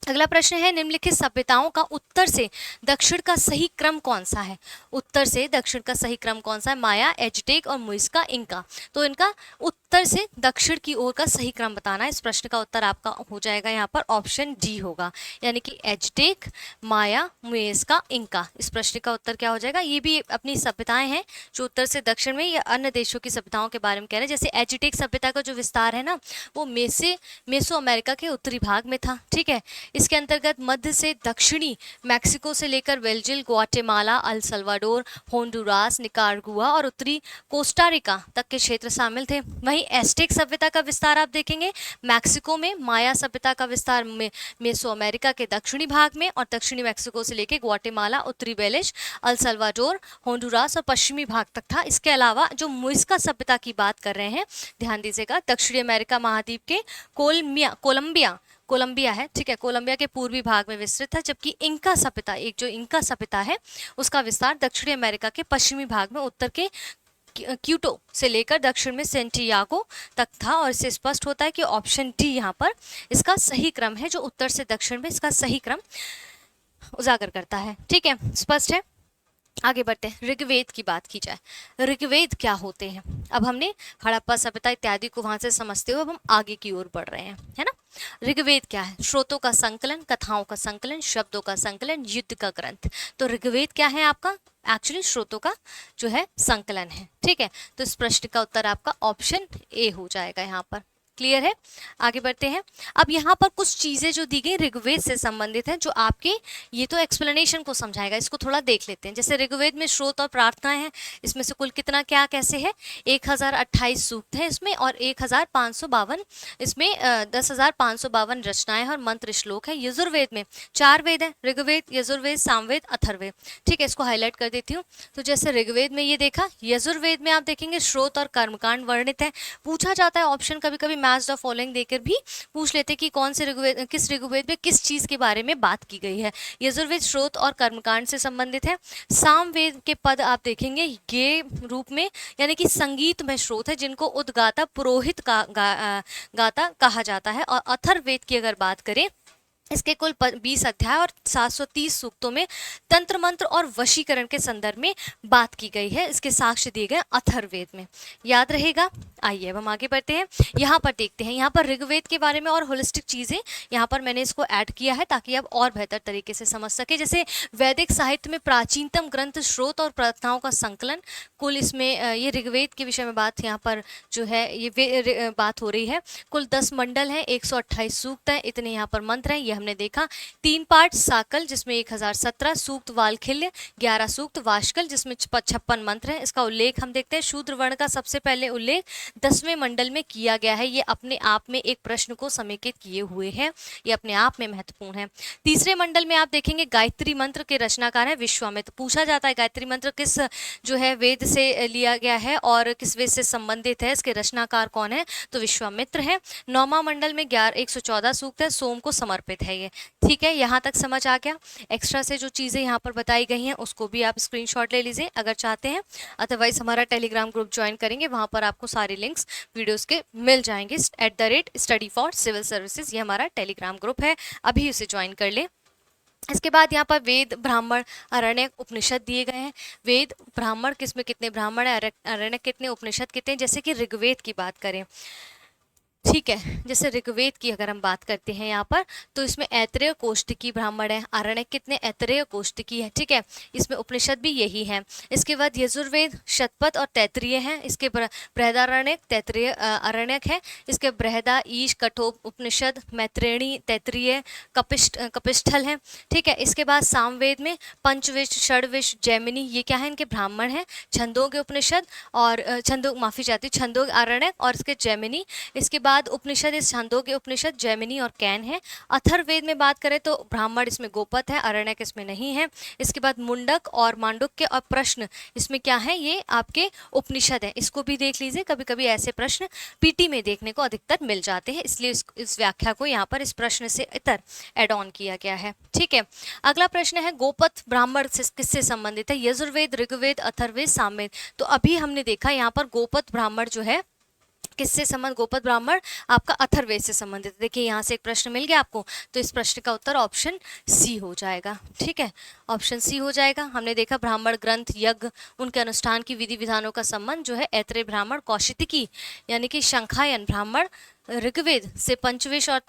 अगला प्रश्न है, निम्नलिखित सभ्यताओं का उत्तर से दक्षिण का सही क्रम कौन सा है। उत्तर से दक्षिण का सही क्रम कौन सा है, माया, एजटेक और मुइस्का, इंका। तो इनका उत्तर से दक्षिण की ओर का सही क्रम बताना है। इस प्रश्न का उत्तर आपका हो जाएगा यहाँ पर ऑप्शन डी होगा, यानी कि एजटेक, माया, मुइस्का, इंका। इस प्रश्न का उत्तर क्या हो जाएगा। ये भी अपनी सभ्यताएं हैं जो उत्तर से दक्षिण में या अन्य देशों की सभ्यताओं के बारे में कह रहे हैं। जैसे एजटेक सभ्यता का जो विस्तार है ना, वो मेसो अमेरिका के उत्तरी भाग में था। ठीक है, इसके अंतर्गत मध्य से दक्षिणी मैक्सिको से लेकर Belize, Guatemala, El Salvador, Honduras, Nicaragua और उत्तरी कोस्टारिका तक के क्षेत्र शामिल थे। वहीं एस्टेक सभ्यता का विस्तार आप देखेंगे मैक्सिको में, माया सभ्यता का विस्तार मेसो अमेरिका के दक्षिणी भाग में और दक्षिणी मैक्सिको से लेकर ग्वाटेमाला, उत्तरी बेलिज, अल सल्वाडोर, होंडुरास और पश्चिमी भाग तक था। इसके अलावा जो मुइस्का सभ्यता की बात कर रहे हैं, ध्यान दीजिएगा, दक्षिणी अमेरिका महाद्वीप के कोलंबिया है। ठीक है, कोलंबिया के पूर्वी भाग में विस्तृत है। जबकि इंका सभ्यता, एक जो इंका सभ्यता है, उसका विस्तार दक्षिणी अमेरिका के पश्चिमी भाग में उत्तर के क्यूटो से लेकर दक्षिण में सेंटियागो तक था। और इससे स्पष्ट होता है कि ऑप्शन डी यहाँ पर इसका सही क्रम है, जो उत्तर से दक्षिण में इसका सही क्रम उजागर करता है। ठीक है, स्पष्ट है। आगे बढ़ते हैं, ऋग्वेद की बात की जाए। ऋग्वेद क्या होते हैं। अब हमने हड़प्पा सभ्यता इत्यादि को वहां से समझते हुए अब हम आगे की ओर बढ़ रहे हैं, है ना। ऋग्वेद क्या है, स्रोतों का संकलन, कथाओं का संकलन, शब्दों का संकलन, युद्ध का ग्रंथ। तो ऋग्वेद क्या है आपका, एक्चुअली स्रोतों का जो है संकलन है। ठीक है, तो इस प्रश्न का उत्तर आपका ऑप्शन ए हो जाएगा यहाँ पर। क्लियर है, आगे बढ़ते हैं। अब यहाँ पर कुछ चीजें जो दी गई ऋग्वेद से संबंधित हैं, जो आपके ये तो एक्सप्लेनेशन को समझाएगा, इसको थोड़ा देख लेते हैं। जैसे ऋग्वेद में श्रोत और प्रार्थनाएं हैं, इसमें से कुल कितना क्या कैसे है, 1028 सूक्त है इसमें और 1552 इसमें 10,552 रचनाएं और मंत्र श्लोक है। यजुर्वेद में 4 वेद है, ऋग्वेद, यजुर्वेद, सामवेद, अथर्ववेद। ठीक है, इसको हाईलाइट कर देती हूँ। तो जैसे ऋग्वेद में ये देखा, यजुर्वेद में आप देखेंगे श्रोत और कर्मकांड वर्णित है। पूछा जाता है ऑप्शन कभी कभी मैच द फॉलोइंग देकर भी पूछ लेते कि कौन से ऋग्वेद, किस ऋग्वेद में किस चीज के बारे में बात की गई है। यजुर्वेद श्रोत और कर्मकांड से संबंधित है। सामवेद के पद आप देखेंगे ये रूप में, यानी कि संगीत में श्रोत है, जिनको उद्गाता पुरोहित का गाता कहा जाता है। और अथर्ववेद की अगर बात करें, इसके कुल 20 अध्याय और 730 सूक्तों में तंत्र मंत्र और वशीकरण के संदर्भ में बात की गई है। इसके साक्ष्य दिए गए अथर्ववेद में, याद रहेगा। आइए अब हम आगे बढ़ते हैं, यहाँ पर देखते हैं। यहाँ पर ऋग्वेद के बारे में और होलिस्टिक चीजें यहाँ पर मैंने इसको ऐड किया है ताकि आप और बेहतर तरीके से समझ सके। जैसे वैदिक साहित्य में प्राचीनतम ग्रंथ, स्रोत और प्रार्थनाओं का संकलन, कुल इसमें ये ऋग्वेद के विषय में बात यहाँ पर जो है ये बात हो रही है। कुल 10 मंडल हैं, 128 सूक्त हैं, इतने यहाँ पर मंत्र हैं, ये हमने देखा। 3 पाठ साकल जिसमें 1017 सूक्त, वालखिल्य 11 सूक्त, वाष्कल जिसमें 56 मंत्र हैं। इसका उल्लेख हम देखते हैं, शूद्र वर्ण का सबसे पहले उल्लेख 10वें मंडल में किया गया है। ये अपने आप में एक प्रश्न को समेकित किए हुए हैं, ये अपने आप में महत्वपूर्ण है। तीसरे मंडल में आप देखेंगे गायत्री मंत्र के रचनाकार है विश्वामित्र। पूछा जाता है गायत्री मंत्र किस जो है वेद से लिया गया है और किस वेद से संबंधित है, इसके रचनाकार कौन है, तो विश्वामित्र है। 9वां मंडल में 114 सूक्त है, सोम को समर्पित है ये। ठीक है, यहाँ तक समझ आ गया। एक्स्ट्रा से जो चीजें यहाँ पर बताई गई हैं उसको भी आप स्क्रीनशॉट ले लीजिए अगर चाहते हैं। अदरवाइज हमारा टेलीग्राम ग्रुप ज्वाइन करेंगे, वहां पर आपको सारे लिंक्स वीडियोस के मिल जाएंगे। @study for civil services ये हमारा टेलीग्राम ग्रुप है, अभी उसे ज्वाइन कर ले। इसके बाद यहाँ पर वेद, ब्राह्मण, अरण्यक, उपनिषद दिए गए हैं। वेद, ब्राह्मण किसमें कितने ब्राह्मण है, अरण्यक कितने, उपनिषद कितने। जैसे कि ऋग्वेद की बात करें, ठीक है, जैसे ऋग्वेद की अगर हम बात करते हैं यहाँ पर, तो इसमें ऐतरेय कोष्ठकी ब्राह्मण है, आरण्यक कितने ऐतरेय कोष्ठकी है, ठीक है, इसमें उपनिषद भी यही है। इसके बाद यजुर्वेद शतपथ और तैत्तिरीय है, इसके बृहदारण्यक तैत्तिरीय अरण्यक है, इसके बृहदा ईश कठोप उपनिषद मैत्रेयणी तैत्तिरीय कपिष्ठल है, ठीक है। इसके बाद सामवेद में पंचविश षडविश जैमिनी, ये क्या है, इनके ब्राह्मण है। छंदोग्य उपनिषद और छंदोग्य आरण्यक और इसके जैमिनी। इसके बाद उपनिषद इस छंदोग्य उपनिषद जैमिनी और कैन है। अथर्ववेद में बात करें तो ब्राह्मण इसमें गोपत है, अरण्यक इसमें नहीं है। इसके बाद मुंडक और मांडुक्य और प्रश्न इसमें क्या है, ये आपके उपनिषद है, इसको भी देख लीजिए। कभी कभी ऐसे प्रश्न पीटी में देखने को अधिकतर मिल जाते हैं, इसलिए इस व्याख्या को यहाँ पर इस प्रश्न से इतर एड ऑन किया गया है, ठीक है। अगला प्रश्न है गोपत ब्राह्मण से किससे संबंधित है, यजुर्वेद ऋग्वेद अथर्ववेद सामवेद। तो अभी हमने देखा यहाँ पर गोपत ब्राह्मण जो है किससे संबंध, गोपत ब्राह्मण आपका अथर्ववेद से संबंधित। देखिए यहाँ से एक प्रश्न मिल गया आपको, तो इस प्रश्न का उत्तर ऑप्शन सी हो जाएगा, ठीक है, ऑप्शन सी हो जाएगा। हमने देखा ब्राह्मण ग्रंथ यज्ञ उनके अनुष्ठान की विधि विधानों का संबंध जो है ऐतरेय ब्राह्मण कौशिकी यानी कि शंखायन ब्राह्मण ऋग्वेद से पंचविश और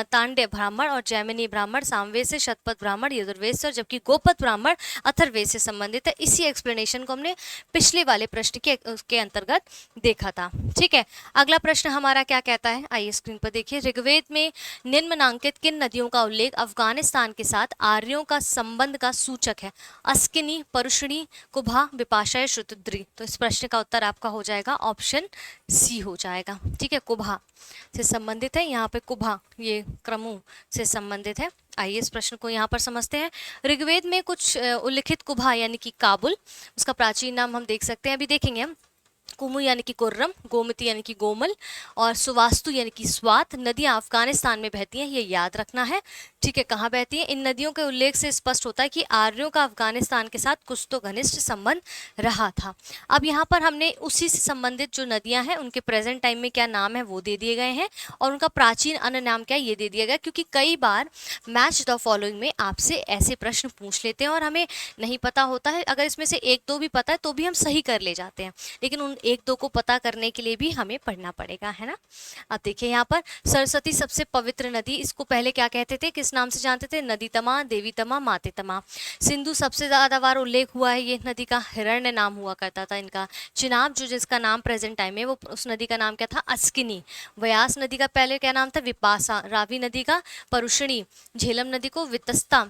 तांड्य ब्राह्मण और जैमिनी ब्राह्मण सामवेद से शतपथ ब्राह्मण यजुर्वेद से, और जबकि गोपत ब्राह्मण अथर्ववेद से संबंधित है। इसी एक्सप्लेनेशन को हमने पिछले वाले प्रश्न के अंतर्गत देखा था, ठीक है। अगला प्रश्न हमारा क्या कहता है, आइए स्क्रीन पर देखिए। ऋग्वेद में निम्नलिखित किन नदियों का उल्लेख अफगानिस्तान के साथ आर्यों का संबंध का सूचक है, अस्किनी परुषणी कुभा विपाशा श्रुतद्री। तो इस प्रश्न का उत्तर आपका हो जाएगा ऑप्शन सी हो जाएगा, ठीक है, कुभा से संबंधित है। यहाँ पे कुभा ये क्रमु से संबंधित है। आइए इस प्रश्न को यहाँ पर समझते हैं। ऋग्वेद में कुछ उल्लिखित कुभा यानी कि काबुल, उसका प्राचीन नाम हम देख सकते हैं, अभी देखेंगे हम। कुमु यानी कि कुर्रम, गोमती यानी कि गोमल और सुवास्तु यानी कि स्वात नदियां अफगानिस्तान में बहती हैं, ये याद रखना है, ठीक है। कहाँ बहती हैं, इन नदियों के उल्लेख से स्पष्ट होता है कि आर्यों का अफगानिस्तान के साथ कुछ तो घनिष्ठ संबंध रहा था। अब यहाँ पर हमने उसी से संबंधित जो नदियां हैं उनके प्रेजेंट टाइम में क्या नाम है वो दे दिए गए हैं, और उनका प्राचीन अन्य नाम क्या है ये दे दिया गया, क्योंकि कई बार मैच द फॉलोइंग में आपसे ऐसे प्रश्न पूछ लेते हैं और हमें नहीं पता होता है। अगर इसमें से एक दो भी पता है तो भी हम सही कर ले जाते हैं, लेकिन उन एक दो को पता करने के लिए भी हमें पढ़ना पड़ेगा, है ना। अब देखिए यहाँ पर सरस्वती सबसे पवित्र नदी, इसको पहले क्या कहते थे, किस नाम से जानते थे, नदी तमा, देवी तमा, माते तमा। सिंधु सबसे ज्यादा बार उल्लेख हुआ है ये नदी का, हिरण्य नाम हुआ करता था इनका। चिनाब जो जिसका नाम प्रेजेंट टाइम में, वो उस नदी का नाम क्या था, अस्किनी। व्यास नदी का पहले क्या नाम था, विपासा। रावी नदी का परुषणी, झेलम नदी को वितस्ता।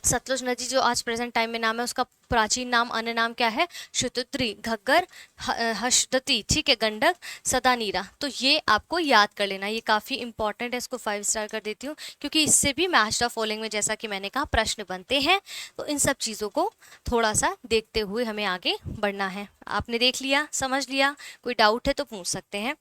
सतलुज नदी जो आज प्रेजेंट टाइम में नाम है उसका प्राचीन नाम अन्य नाम क्या है, शुतुद्री। घग्गर, हर्षदती, ठीक है, गंडक, सदानीरा। तो ये आपको याद कर लेना, ये काफ़ी इंपॉर्टेंट है, इसको 5 स्टार कर देती हूँ, क्योंकि इससे भी मैच द फॉलोइंग में जैसा कि मैंने कहा प्रश्न बनते हैं। तो इन सब चीज़ों को थोड़ा सा देखते हुए हमें आगे बढ़ना है। आपने देख लिया, समझ लिया, कोई डाउट है तो पूछ सकते हैं।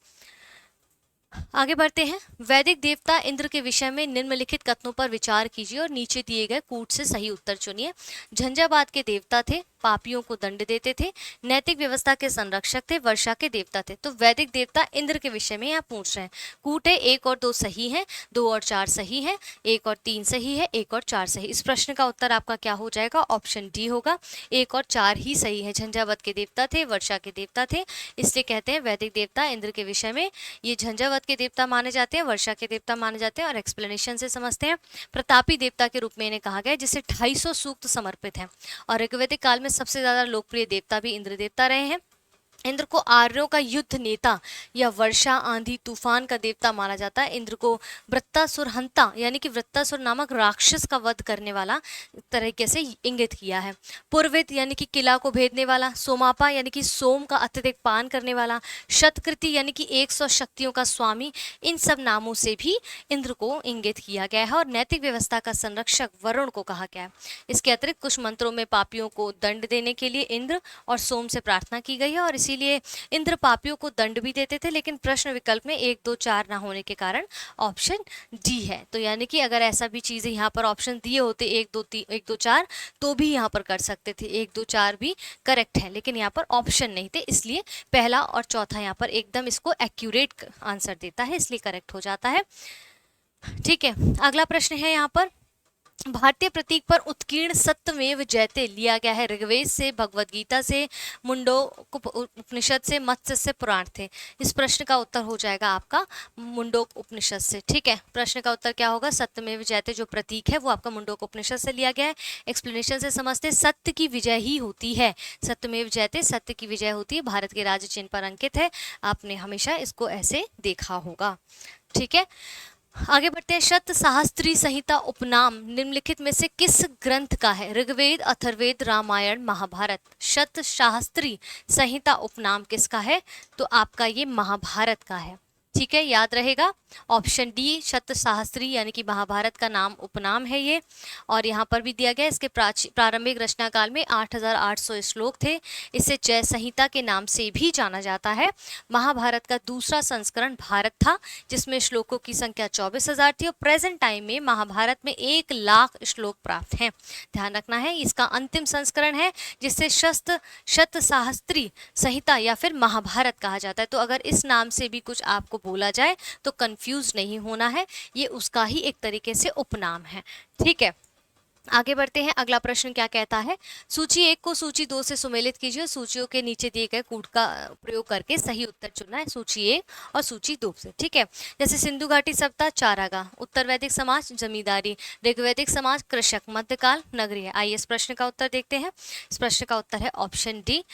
आगे बढ़ते हैं। वैदिक देवता इंद्र के विषय में निम्नलिखित कथनों पर विचार कीजिए और नीचे दिए गए कूट से सही उत्तर चुनिए। झंझावात के देवता थे, पापियों को दंड देते थे, नैतिक व्यवस्था के संरक्षक थे, वर्षा के देवता थे। तो वैदिक देवता इंद्र के विषय में यहाँ पूछ रहे हैं। कूट है 1 और 2 सही है, 2 और 4 सही है, 1 और 3 सही है, 1 और 4 सही। इस प्रश्न का उत्तर आपका क्या हो जाएगा, ऑप्शन डी होगा, 1 और 4 ही सही है। झंझावत के देवता थे, वर्षा के देवता थे, इसलिए कहते हैं वैदिक देवता इंद्र के विषय में ये झंझावत के देवता माने जाते हैं, वर्षा के देवता माने जाते हैं। और एक्सप्लेनेशन से समझते हैं। प्रतापी देवता के रूप में इन्हें कहा गया, जिसे 250 सूक्त समर्पित है। और ऋग्वैदिक काल में सबसे ज्यादा लोकप्रिय देवता भी इंद्र देवता रहे हैं। इंद्र को आर्यों का युद्ध नेता या वर्षा आंधी तूफान का देवता माना जाता है। इंद्र को वृत्तासुर हंता यानी कि वृत्तासुर नामक राक्षस का वध करने वाला तरीके से इंगित किया है। पुरवित यानी कि किला को भेदने वाला, सोमापा यानी कि सोम का अत्यधिक पान करने वाला, शतकृति यानी कि 100 शक्तियों का स्वामी, इन सब नामों से भी इंद्र को इंगित किया गया है। और नैतिक व्यवस्था का संरक्षक वरुण को कहा गया है। इसके अतिरिक्त कुछ मंत्रों में पापियों को दंड देने के लिए इंद्र और सोम से प्रार्थना की गई है, और इसीलिए इंद्र पापियों को दंड भी देते थे। लेकिन प्रश्न विकल्प में 1, 2, 4 ना होने के कारण ऑप्शन डी है। तो यानी कि अगर ऐसा भी चीजें यहाँ पर ऑप्शन दिए होते 1, 2, 4 तो भी यहाँ पर कर सकते थे। 1, 2, 4 भी करेक्ट है, लेकिन यहाँ पर ऑप्शन नहीं थे, इसलिए पहला और चौथा यहाँ पर एकदम इसको एक्यूरेट आंसर देता है, इसलिए करेक्ट हो जाता है। ठीक है, अगला प्रश्न है यहाँ पर, भारतीय प्रतीक पर उत्कीर्ण सत्यमेव जयते लिया गया है ऋग्वेद से, भगवत गीता से, मुंडोक उपनिषद से, मत्स्य से, पुराण थे। इस प्रश्न का उत्तर हो जाएगा आपका मुंडोक उपनिषद से। ठीक है, प्रश्न का उत्तर क्या होगा? सत्यमेव जयते जो प्रतीक है वो आपका मुंडोक उपनिषद से लिया गया है। एक्सप्लेनेशन से समझते, सत्य की विजय ही होती है। सत्यमेव जयते, सत्य की विजय होती है, भारत के राज्य चिन्ह पर अंकित है। आपने हमेशा इसको ऐसे देखा होगा। ठीक है, आगे बढ़ते हैं। शत सहस्त्री संहिता उपनाम निम्नलिखित में से किस ग्रंथ का है? ऋग्वेद, अथर्ववेद, रामायण, महाभारत। शत सहस्त्री संहिता उपनाम किसका है? तो आपका ये महाभारत का है। ठीक है, याद रहेगा। ऑप्शन डी शत सहस्त्री यानी कि महाभारत का नाम उपनाम है ये। और यहाँ पर भी दिया गया, इसके प्रारंभिक रचना काल में 8800 श्लोक थे। इसे जय संहिता के नाम से भी जाना जाता है। महाभारत का दूसरा संस्करण भारत था, जिसमें श्लोकों की संख्या 24,000 थी। और प्रेजेंट टाइम में महाभारत में 1,00,000 श्लोक प्राप्त हैं। ध्यान रखना है, इसका अंतिम संस्करण है जिसे शत सहस्त्री संहिता या फिर महाभारत कहा जाता है। तो अगर इस नाम से भी कुछ आपको बोला जाए तो कंफ्यूज नहीं होना है, ये उसका ही एक तरीके से उपनाम है। ठीक है, आगे बढ़ते हैं। अगला प्रश्न क्या कहता है? सूची 1 को सूची 2 से सुमेलित कीजिए। सूचियों के नीचे दिए गए कूट का प्रयोग करके सही उत्तर चुनना है, सूची 1 और सूची 2 से। ठीक है, जैसे सिंधु घाटी सभ्यता चारागाह, उत्तर वैदिक समाज जमींदारी, ऋग्वैदिक समाज कृषक, मध्यकाल नगरीय। आइए इस प्रश्न का उत्तर देखते हैं। इस प्रश्न का उत्तर है ऑप्शन डी।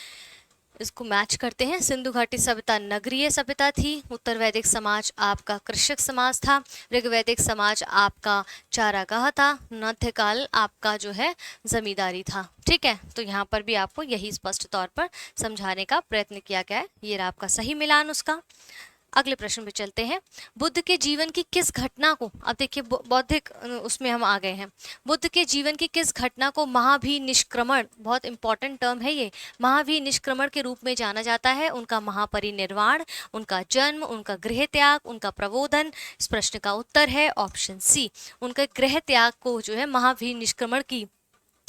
इसको मैच करते हैं। सिंधु घाटी सभ्यता नगरीय सभ्यता थी, उत्तर वैदिक समाज आपका कृषक समाज था, ऋग्वैदिक समाज आपका चारागाह था, मध्यकाल आपका जो है जमींदारी था। ठीक है, तो यहाँ पर भी आपको यही स्पष्ट तौर पर समझाने का प्रयत्न किया गया है। ये रहा आपका सही मिलान उसका। अगले प्रश्न पे चलते हैं। बुद्ध के जीवन की किस घटना को, अब देखिए बौद्धिक उसमें हम आ गए हैं। बुद्ध के जीवन की किस घटना को महाभिनिष्क्रमण, बहुत इंपॉर्टेंट टर्म है ये, महाभिनिष्क्रमण के रूप में जाना जाता है? उनका महापरिनिर्वाण, उनका जन्म, उनका गृह त्याग, उनका प्रबोधन। इस प्रश्न का उत्तर है ऑप्शन सी। उनका गृह त्याग को जो है महाभिनिष्क्रमण की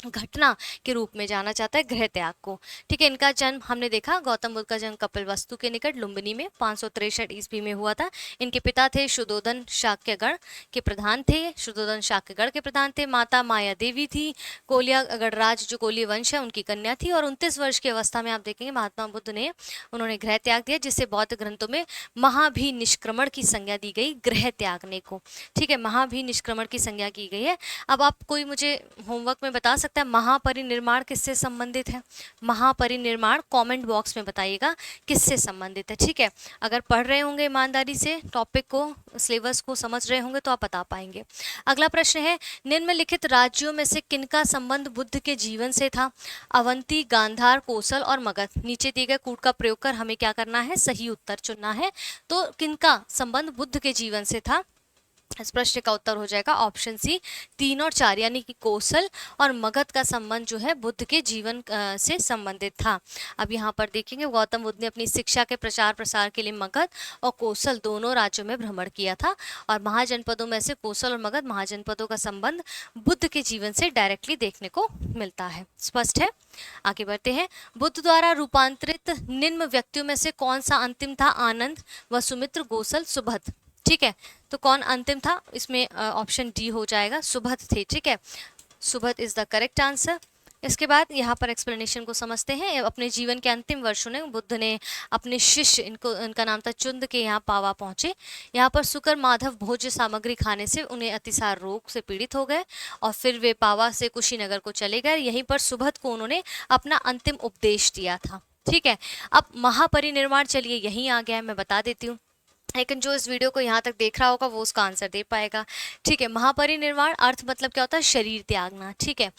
घटना के रूप में जाना जाता है, गृह त्याग को। ठीक है, इनका जन्म हमने देखा, गौतम बुद्ध का जन्म कपिलवस्तु के निकट लुम्बिनी में 563 ईस्वी में हुआ था। इनके पिता थे शुद्धोधन शाक्यगण के प्रधान थे, शुद्धोधन शाक्यगढ़ के प्रधान थे। माता माया देवी थी, कोलिया गणराज जो कोलिय वंश है उनकी कन्या थी। और 29 वर्ष की अवस्था में आप देखेंगे महात्मा बुद्ध ने उन्होंने गृह त्याग दिया, जिससे बौद्ध ग्रंथों में महाभिनिष्क्रमण की संज्ञा दी गई, गृह त्यागने को। ठीक है, महाभिनिष्क्रमण की संज्ञा की गई है। अब आप कोई मुझे होमवर्क में बता सकता है महापरिनिर्वाण किससे संबंधित है? महापरिनिर्वाण कमेंट बॉक्स में बताइएगा किससे संबंधित है। ठीक है, अगर पढ़ रहे होंगे ईमानदारी से टॉपिक को, सिलेबस को समझ रहे होंगे तो आप बता पाएंगे। अगला प्रश्न है, निम्नलिखित राज्यों में से किनका संबंध बुद्ध के जीवन से था? अवंती, गांधार, कोसल और मगध। नीचे दिए गए कूट का प्रयोग कर हमें क्या करना है? सही उत्तर चुनना है। तो किनका संबंध बुद्ध के जीवन से था? इस प्रश्न का उत्तर हो जाएगा ऑप्शन सी 3 और 4, यानी कि कौशल और मगध का संबंध जो है बुद्ध के जीवन से संबंधित था। अब यहाँ पर देखेंगे गौतम बुद्ध ने अपनी शिक्षा के प्रचार प्रसार के लिए मगध और कौशल दोनों राज्यों में भ्रमण किया था। और महाजनपदों में से कौशल और मगध महाजनपदों का संबंध बुद्ध के जीवन से डायरेक्टली देखने को मिलता है। स्पष्ट है? आगे बढ़ते हैं। बुद्ध द्वारा रूपांतरित निम्न व्यक्तियों में से कौन सा अंतिम था? आनंद, वसुमित्र, गोसल, सुभद। ठीक है, तो कौन अंतिम था? इसमें ऑप्शन डी हो जाएगा, सुभद थे। ठीक है, सुभद इज द करेक्ट आंसर। इसके बाद यहाँ पर एक्सप्लेनेशन को समझते हैं। अपने जीवन के अंतिम वर्षों में बुद्ध ने अपने शिष्य, इनका नाम था चुंद, के यहाँ पावा पहुँचे। यहाँ पर सुकर माधव भोज्य सामग्री खाने से उन्हें अतिसार रोग से पीड़ित हो गए और फिर वे पावा से कुशीनगर को चले गए। यहीं पर सुभद को उन्होंने अपना अंतिम उपदेश दिया था। ठीक है, अब महापरिनिर्वाण चलिए यहीं आ गया है, मैं बता देती हूँ, लेकिन जो इस वीडियो को यहाँ तक देख रहा होगा वो उसका आंसर दे पाएगा। ठीक है, महापरिनिर्वाण अर्थ मतलब क्या होता है? शरीर त्यागना। ठीक है,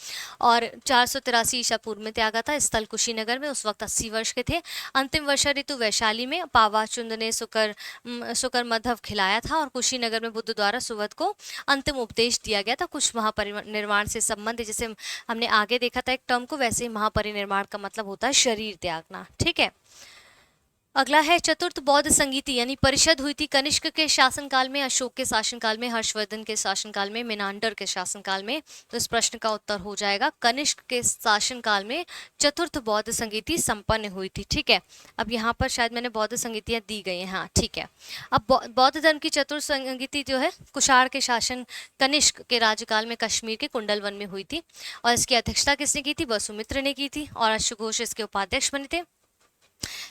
और 483 ईसा पूर्व में त्यागा था। स्थल कुशीनगर में, उस वक्त 80 वर्ष के थे। अंतिम वर्षा ऋतु वैशाली में पावा चुंद ने सुकर मधव खिलाया था और कुशीनगर में बुद्ध द्वारा सुवध को अंतिम उपदेश दिया गया था। कुछ महापरिनिर्वाण से संबंधित, जैसे हमने आगे देखा था एक टर्म को, वैसे ही महापरिनिर्वाण का मतलब होता है शरीर त्यागना। ठीक है, अगला है चतुर्थ बौद्ध संगीति यानी परिषद हुई थी कनिष्क के शासनकाल में, अशोक के शासनकाल में, हर्षवर्धन के शासनकाल में, मेनांडर के शासनकाल में। तो इस प्रश्न का उत्तर हो जाएगा कनिष्क के शासनकाल में चतुर्थ बौद्ध संगीति संपन्न हुई थी। ठीक है, अब यहाँ पर शायद मैंने बौद्ध संगीतियाँ दी गई हैं, हाँ ठीक है। अब बौद्ध धर्म की चतुर्थ संगीति जो है कुषाण के शासन कनिष्क के राज्यकाल में कश्मीर के कुंडलवन में हुई थी, और इसकी अध्यक्षता किसने की थी? वसुमित्र ने की थी, और अश्वघोष इसके उपाध्यक्ष बने थे।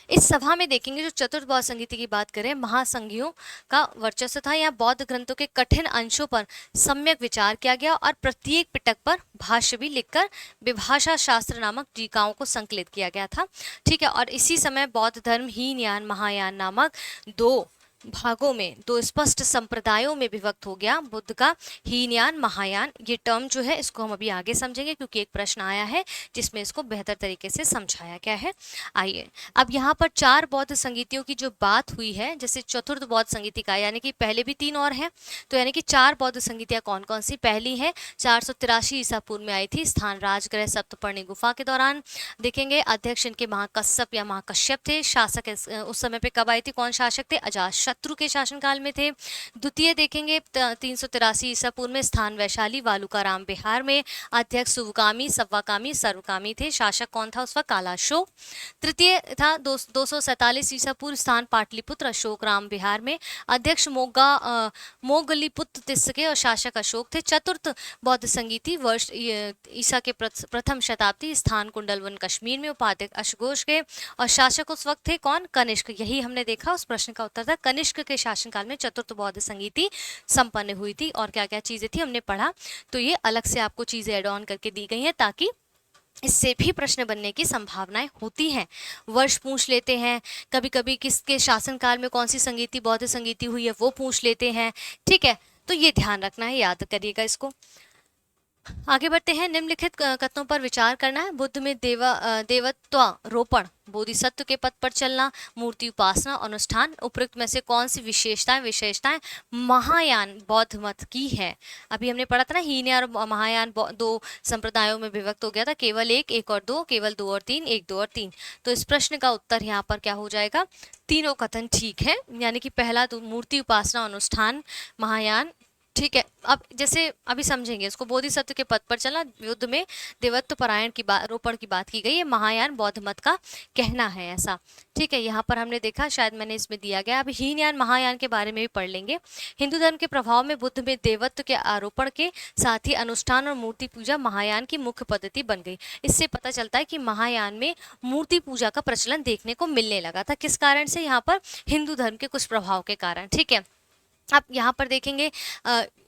इस सभा में देखेंगे जो चतुर्थ बौद्ध संगीति की बात करें, महासंघियों का वर्चस्व था। यहाँ बौद्ध ग्रंथों के कठिन अंशों पर सम्यक विचार किया गया और प्रत्येक पिटक पर भाष्य भी लिखकर विभाषा शास्त्र नामक टीकाओं को संकलित किया गया था। ठीक है, और इसी समय बौद्ध धर्म हीनयान महायान नामक दो भागों में, दो स्पष्ट संप्रदायों में विभक्त हो गया। बुद्ध का हीनयान महायान, ये टर्म जो है इसको हम अभी आगे समझेंगे क्योंकि एक प्रश्न आया है जिसमें इसको बेहतर तरीके से समझाया गया है। आइए अब यहाँ पर चार बौद्ध संगीतियों की जो बात हुई है, जैसे चतुर्थ बौद्ध संगीति का, यानी कि पहले भी तीन और हैं, तो यानी कि चार बौद्ध संगीतियाँ कौन कौन सी? पहली है 483 ईसा पूर्व में आई थी, स्थान राजगृह सप्तपर्णी गुफा के दौरान। देखेंगे अध्यक्ष इनके महाकश्यप या महाकश्यप थे। शासक उस समय पे कब आई थी? कौन शासक थे? अजातशत्रु के शासनकाल में थे। द्वितीय देखेंगे 383 ईसा पूर्व में, स्थान वैशाली वालुकाराम बिहार में। अध्यक्ष सुवकामी सव्वाकामी सर्वकामी थे। शासक कौन था उस वक्त? कालाशोक। तृतीय था 247 ईसा पूर्व, स्थान पाटलिपुत्र अशोक राम बिहार में। अध्यक्ष मोगलीपुत्र तिस्सके और शासक अशोक थे। चतुर्थ बौद्ध संगीति वर्ष ईसा के प्रथम शताब्दी, स्थान कुंडलवन कश्मीर में। उपाध्यक्ष अश्वघोष के और शासक उस वक्त थे कौन? कनिष्क। यही हमने देखा, उस प्रश्न का उत्तर था कनिष्क के शासनकाल में चतुर्थ बौद्ध संगीति संपन्न हुई थी। और क्या क्या चीजें थी हमने पढ़ा, तो ये अलग से आपको चीजें एड ऑन करके दी गई हैं ताकि इससे भी प्रश्न बनने की संभावनाएं होती हैं। वर्ष पूछ लेते हैं, कभी कभी किसके शासनकाल में कौन सी संगीति बौद्ध संगीति हुई है वो पूछ लेते हैं। ठीक है, तो ये ध्यान रखना है, याद करिएगा इसको। आगे बढ़ते हैं। निम्नलिखित कथनों पर विचार करना है। बुद्ध में देवत्वारोपण, बोधिसत्व के पद पर चलना, मूर्ति उपासना, अनुष्ठान, उपरोक्त में से कौन सी विशेषताएं महायान बौद्ध मत की है? अभी हमने पढ़ा था ना, हीनयान और महायान दो संप्रदायों में विभक्त हो गया था, केवल एक और दो, केवल दो और तीन, एक दो और तीन। तो इस प्रश्न का उत्तर यहाँ पर क्या हो जाएगा? तीनों कथन ठीक है, यानी कि पहला तो मूर्ति उपासना, अनुष्ठान, महायान। ठीक है, अब जैसे अभी समझेंगे इसको। बोधिसत्व के पद पर चलना, युद्ध में देवत्व परायण की रोपण की बात की गई है, महायान बौद्ध मत का कहना है ऐसा। ठीक है, यहाँ पर हमने देखा, शायद मैंने इसमें दिया गया। अब हीनयान महायान के बारे में भी पढ़ लेंगे। हिंदू धर्म के प्रभाव में बुद्ध में देवत्व के आरोपण के साथ ही अनुष्ठान और मूर्ति पूजा महायान की मुख्य पद्धति बन गई। इससे पता चलता है कि महायान में मूर्ति पूजा का प्रचलन देखने को मिलने लगा था। किस कारण से? यहाँ पर हिंदू धर्म के कुछ प्रभाव के कारण। ठीक है, अब यहाँ पर देखेंगे,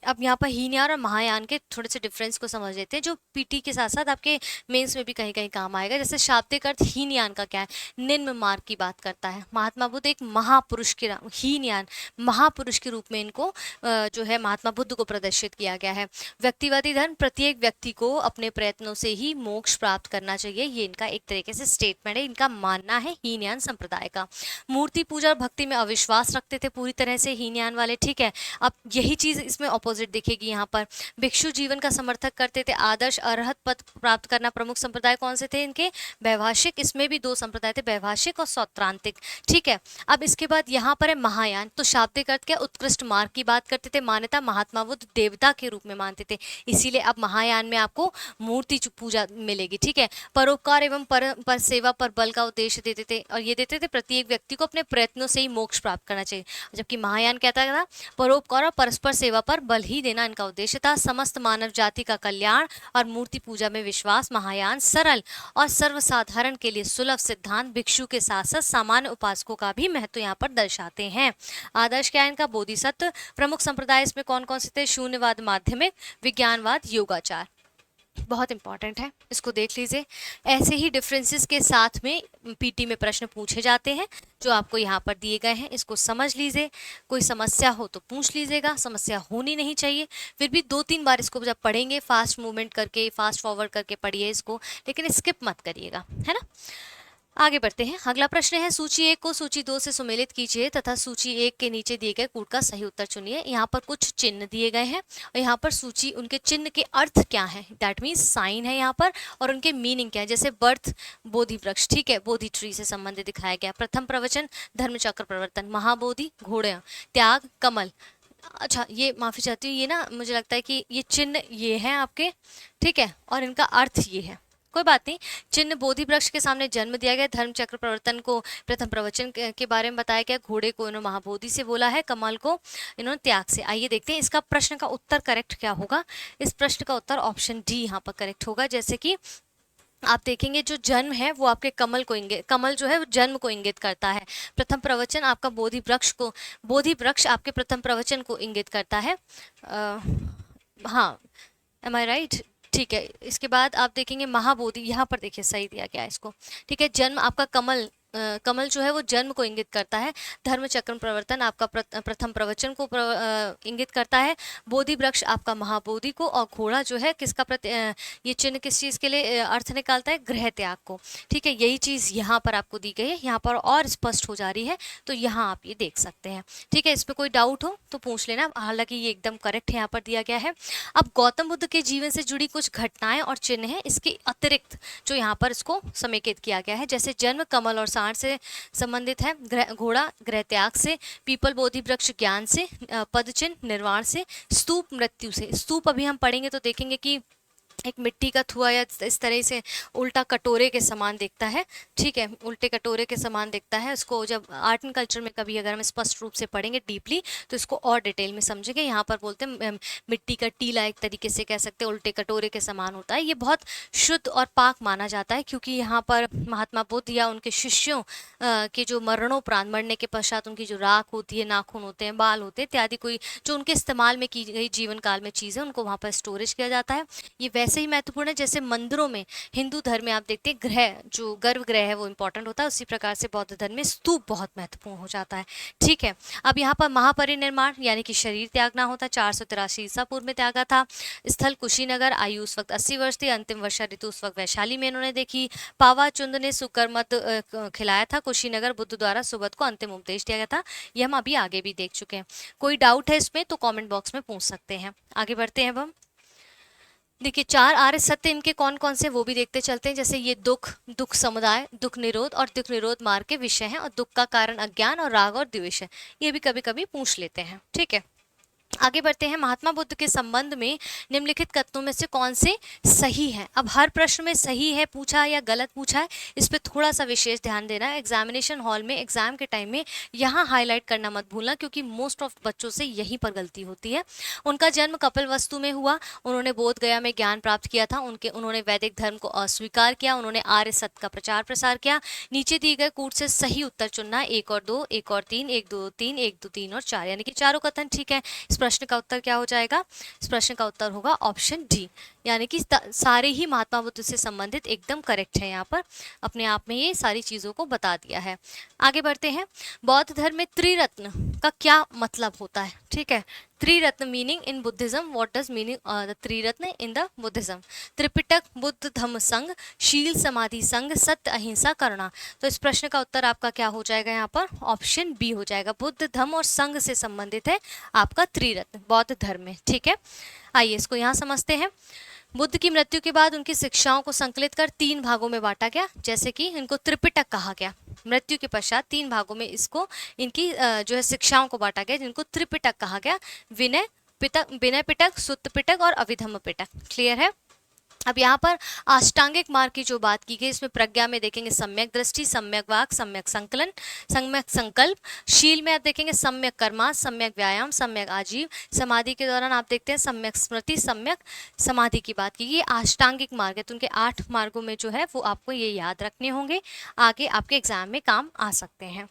अब यहाँ पर हीनयान और महायान के थोड़े से डिफरेंस को समझ लेते हैं, जो पीटी के साथ साथ आपके मेंस में भी कहीं कहीं काम आएगा। जैसे शाब्दिक अर्थ हीनयान का क्या है? निम्न मार्ग की बात करता है। महात्मा बुद्ध एक महापुरुष के, हीनयान महापुरुष के रूप में इनको जो है महात्मा बुद्ध को प्रदर्शित किया गया है। व्यक्तिवादी धर्म, प्रत्येक व्यक्ति को अपने प्रयत्नों से ही मोक्ष प्राप्त करना चाहिए, ये इनका एक तरीके से स्टेटमेंट है, इनका मानना है हीनयान संप्रदाय का। मूर्ति पूजा और भक्ति में अविश्वास रखते थे पूरी तरह से हीनयान वाले। ठीक है, अब यही चीज इसमें अपोजिट दिखेगी यहाँ पर। भिक्षु जीवन का समर्थक करते थे। आदर्श अरहत पद प्राप्त करना प्रमुख संप्रदाय कौन से थे इनके? वैभाषिक। इसमें भी दो संप्रदाय थे, वैभाषिक और सौत्रांतिक। ठीक है, अब इसके बाद यहाँ पर है महायान। तो शाब्दिक अर्थ क्या? उत्कृष्ट मार्ग की बात करते थे। मान्यता महात्मा बुद्ध देवता के रूप में मानते थे, इसीलिए अब महायान में आपको मूर्ति पूजा मिलेगी। ठीक है, परोपकार एवं पर सेवा पर बल का उद्देश्य देते थे, और ये देते थे प्रत्येक व्यक्ति को अपने प्रयत्नों से ही मोक्ष प्राप्त करना चाहिए। जबकि महायान कहता था परोपकार और परस्पर सेवा पर बल ही देना इनका उद्देश्य था। समस्त मानव जाति का कल्याण और मूर्ति पूजा में विश्वास। महायान सरल और सर्वसाधारण के लिए सुलभ सिद्धांत, भिक्षु के साथ साथ सामान्य उपासकों का भी महत्व यहाँ पर दर्शाते हैं। आदर्श क्या है इनका? बोधिसत्व। प्रमुख संप्रदाय इसमें कौन कौन से थे? शून्यवाद, माध्यमिक, विज्ञानवाद, योगाचार। बहुत इंपॉर्टेंट है, इसको देख लीजिए। ऐसे ही डिफरेंसेस के साथ में पीटी में प्रश्न पूछे जाते हैं जो आपको यहाँ पर दिए गए हैं, इसको समझ लीजिए। कोई समस्या हो तो पूछ लीजिएगा, समस्या होनी नहीं चाहिए। फिर भी 2-3 बार इसको जब पढ़ेंगे फास्ट मूवमेंट करके, फास्ट फॉरवर्ड करके पढ़िए इसको, लेकिन स्किप मत करिएगा, है ना। आगे बढ़ते हैं। अगला प्रश्न है, सूची 1 को सूची 2 से सुमेलित कीजिए तथा सूची 1 के नीचे दिए गए कूट का सही उत्तर चुनिए। यहाँ पर कुछ चिन्ह दिए गए हैं और यहाँ पर सूची उनके चिन्ह के अर्थ क्या है, दैट मीन्स साइन है यहाँ पर, और उनके मीनिंग क्या है। जैसे बर्थ बोधि वृक्ष, ठीक है, बोधि ट्री से संबंधित दिखाया गया। प्रथम प्रवचन धर्मचक्र प्रवर्तन, महाबोधि घोड़े, त्याग कमल। अच्छा, ये माफी चाहती हूँ, ये ना मुझे लगता है कि ये चिन्ह ये हैं आपके, ठीक है, और इनका अर्थ ये है, कोई बात नहीं। चिन्ह बोधि वृक्ष के सामने जन्म दिया गया, धर्म चक्र प्रवर्तन को प्रथम प्रवचन के बारे में बताया गया, घोड़े को इन्होंने महाबोधि से बोला है, कमल को इन्होंने त्याग से। आइए देखते हैं इसका प्रश्न का उत्तर करेक्ट क्या होगा। इस प्रश्न का उत्तर ऑप्शन डी यहाँ पर करेक्ट होगा। जैसे कि आप देखेंगे जो जन्म है वो आपके कमल को इंगित, कमल जो है वो जन्म को इंगित करता है। प्रथम प्रवचन आपका बोधि वृक्ष आपके प्रथम प्रवचन को इंगित करता है। हाँ, एम आई राइट? ठीक है। इसके बाद आप देखेंगे महाबोधि, यहाँ पर देखिए सही दिया गया है इसको, ठीक है। जन्म आपका कमल जो है वो जन्म को इंगित करता है। धर्म चक्र प्रवर्तन आपका प्रथम प्रवचन को इंगित करता है। बोधि वृक्ष आपका महाबोधि को, और घोड़ा जो है किसका ये चिन्ह किस चीज़ के लिए अर्थ निकालता है, गृह त्याग को, ठीक है। यही चीज़ यहाँ पर आपको दी गई है, यहाँ पर और स्पष्ट हो जा रही है, तो यहाँ आप ये देख सकते हैं, ठीक है। इस पर कोई डाउट हो तो पूछ लेना, हालांकि ये एकदम करेक्ट यहाँ पर दिया गया है। अब गौतम बुद्ध के जीवन से जुड़ी कुछ घटनाएं और चिन्ह हैं, इसके अतिरिक्त जो यहाँ पर इसको समेकित किया गया है। जैसे जन्म कमल और सांड से संबंधित है, घोड़ा गृह त्याग से, पीपल बोधि वृक्ष ज्ञान से, पद चिन्ह निर्वाण से, स्तूप मृत्यु से। स्तूप अभी हम पढ़ेंगे तो देखेंगे कि एक मिट्टी का थुआ या इस तरह से उल्टा कटोरे के समान दिखता है, ठीक है, उल्टे कटोरे के समान दिखता है। इसको जब आर्ट एंड कल्चर में कभी अगर हम स्पष्ट रूप से पढ़ेंगे डीपली तो इसको और डिटेल में समझेंगे। यहाँ पर बोलते हैं मिट्टी का टीला, एक तरीके से कह सकते हैं उल्टे कटोरे के समान होता है। ये बहुत शुद्ध और पाक माना जाता है, क्योंकि यहाँ पर महात्मा बुद्ध या उनके शिष्यों के जो मरणोपरांत, मरने के पश्चात उनकी जो राख होती है, नाखून होते हैं, बाल होते हैं इत्यादि, कोई जो उनके इस्तेमाल में की गई जीवन काल में चीज़ें, उनको वहाँ पर स्टोरेज किया जाता है। ये वैसे ही महत्वपूर्ण है जैसे मंदिरों में, हिंदू धर्म में आप देखते हैं ग्रह, जो गर्भगृह है वो इंपॉर्टेंट होता है, उसी प्रकार से बौद्ध धर्म में स्तूप बहुत महत्वपूर्ण हो जाता है, ठीक है। अब यहाँ पर महापरिनिर्वाण यानी कि शरीर त्यागना होता है, 483 ईसा पूर्व में त्यागा था। स्थल कुशीनगर, आयु उस वक्त 80 वर्ष थी, अंतिम वर्षा ऋतु उस वक्त वैशाली में इन्होंने देखी। पावा चुंद ने सुकरमत खिलाया था कुशीनगर, बुद्ध द्वारा सुबद को अंतिम उपदेश दिया गया था। ये हम अभी आगे भी देख चुके हैं। कोई डाउट है इसमें तो कमेंट बॉक्स में पूछ सकते हैं। आगे बढ़ते हैं अब हम। देखिए 4 आर्य सत्य इनके कौन कौन से वो भी देखते चलते हैं। जैसे ये दुख समुदाय, दुख निरोध और दुख निरोध मार्ग के विषय हैं, और दुख का कारण अज्ञान और राग और द्वेष है, ये भी कभी कभी पूछ लेते हैं, ठीक है। आगे बढ़ते हैं। महात्मा बुद्ध के संबंध में निम्नलिखित कथनों में से कौन से सही है। अब हर प्रश्न में सही है पूछा या गलत पूछा है, इस पे थोड़ा सा विशेष ध्यान देना है। एग्जामिनेशन हॉल में एग्जाम के टाइम में यहाँ हाईलाइट करना मत भूलना, क्योंकि मोस्ट ऑफ बच्चों से यहीं पर गलती होती है। उनका जन्म कपिलवस्तु में हुआ, उन्होंने बोध गया में ज्ञान प्राप्त किया था, उन्होंने वैदिक धर्म को अस्वीकार किया, उन्होंने आर्य सत्य का प्रचार प्रसार किया। नीचे दिए गए कूट से सही उत्तर चुनना, 1 और 2, 1 और 3, 1 2 3, 1 2 3 और 4, यानी कि चारों कथन ठीक है। इस प्रश्न का उत्तर क्या हो जाएगा? इस प्रश्न का उत्तर होगा ऑप्शन डी, यानी कि सारे ही महात्मा बुद्ध से संबंधित एकदम करेक्ट है। यहाँ पर अपने आप में ये सारी चीजों को बता दिया है। आगे बढ़ते हैं। बौद्ध धर्म में त्रिरत्न का क्या मतलब होता है, ठीक है। Triratna meaning in Buddhism, what does meaning the Triratna in the Buddhism. Tripitaka, Buddha Dhamma Sangha, sila समाधि संघ, सत्य अहिंसा करुणा। तो इस प्रश्न का उत्तर आपका क्या हो जाएगा? यहाँ पर ऑप्शन बी हो जाएगा। बुद्ध धम्म और संघ से संबंधित है आपका त्रिरत्न बौद्ध धर्म में, ठीक है। आइए इसको यहाँ समझते हैं। बुद्ध की मृत्यु के बाद उनकी शिक्षाओं को संकलित कर 3 भागों में बांटा गया, जैसे कि इनको त्रिपिटक कहा गया। मृत्यु के पश्चात 3 भागों में इसको इनकी जो है शिक्षाओं को बांटा गया, जिनको त्रिपिटक कहा गया। विनय पिटक, सुत्त पिटक और अभिधम्म पिटक। क्लियर है? अब यहाँ पर अष्टांगिक मार्ग की जो बात की गई, इसमें प्रज्ञा में देखेंगे सम्यक दृष्टि, सम्यक वाक, सम्यक संकलन, सम्यक संकल्प। शील में आप देखेंगे सम्यक कर्मा, सम्यक व्यायाम, सम्यक आजीव। समाधि के दौरान आप देखते हैं सम्यक स्मृति, सम्यक समाधि की बात की गई। ये अष्टांगिक मार्ग है, तो उनके 8 मार्गों में जो है वो आपको ये याद रखने होंगे, आगे आपके एग्जाम में काम आ सकते हैं।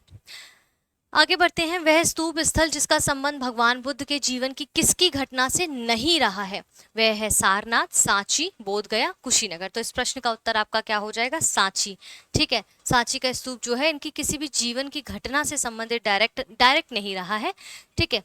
आगे बढ़ते हैं। वह स्तूप स्थल जिसका संबंध भगवान बुद्ध के जीवन की किसकी घटना से नहीं रहा है, वह है सारनाथ, सांची, बोधगया, कुशीनगर। तो इस प्रश्न का उत्तर आपका क्या हो जाएगा? सांची, ठीक है। सांची का स्तूप जो है इनकी किसी भी जीवन की घटना से संबंधित डायरेक्ट नहीं रहा है, ठीक है।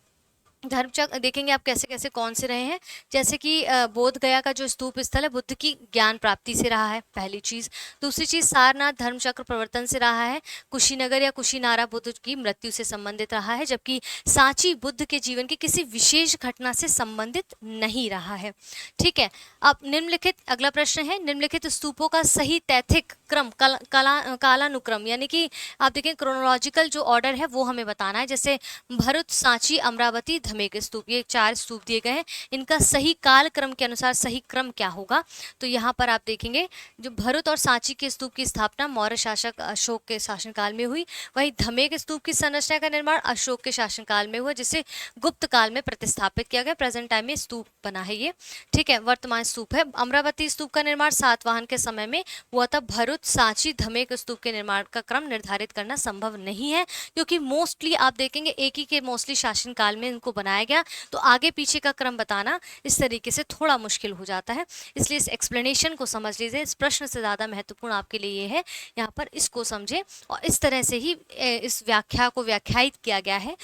धर्मचक्र देखेंगे आप कैसे कैसे कौन से रहे हैं, जैसे कि बोध गया का जो स्तूप स्थल है बुद्ध की ज्ञान प्राप्ति से रहा है, पहली चीज। दूसरी चीज सारनाथ धर्मचक्र प्रवर्तन से रहा है। कुशीनगर या कुशीनारा बुद्ध की मृत्यु से संबंधित रहा है, जबकि सांची बुद्ध के जीवन की किसी विशेष घटना से संबंधित नहीं रहा है। ठीक है, अब निम्नलिखित अगला प्रश्न है, निम्नलिखित स्तूपों का सही तैथिक क्रम कालानुक्रम यानी कि आप देखें क्रोनोलॉजिकल जो ऑर्डर है वो हमें बताना है। जैसे भरुच, सांची, अमरावती, धमेक स्तूप, ये 4 स्तूप दिए गए हैं, इनका सही काल क्रम के अनुसार सही क्रम क्या होगा? तो यहाँ पर आप देखेंगे जो भरुच और सांची के स्तूप की स्थापना मौर्य शासक अशोक के शासनकाल में हुई, वहीं धमेक स्तूप की संरचना का निर्माण अशोक के शासनकाल में हुआ, जिसे गुप्त काल में प्रतिस्थापित किया गया। प्रेजेंट टाइम में स्तूप बना है ये। ठीक है, वर्तमान स्तूप है। अमरावती स्तूप का निर्माण सातवाहन के समय में हुआ था। भरुच, सांची, धमेक स्तूप के निर्माण का क्रम निर्धारित करना संभव नहीं है, क्योंकि मोस्टली आप देखेंगे एक ही के मोस्टली शासनकाल में इनको बनाया गया, तो आगे पीछे का क्रम बताना इस तरीके से थोड़ा मुश्किल हो जाता है। इसलिए इस एक्सप्लेनेशन को समझ लीजिए, इस प्रश्न से ज़्यादा महत्वपूर्ण आपके लिए ये है, यहाँ पर इसको समझें और इस तरह से ही इस व्याख्या को व्याख्यायित किया गया है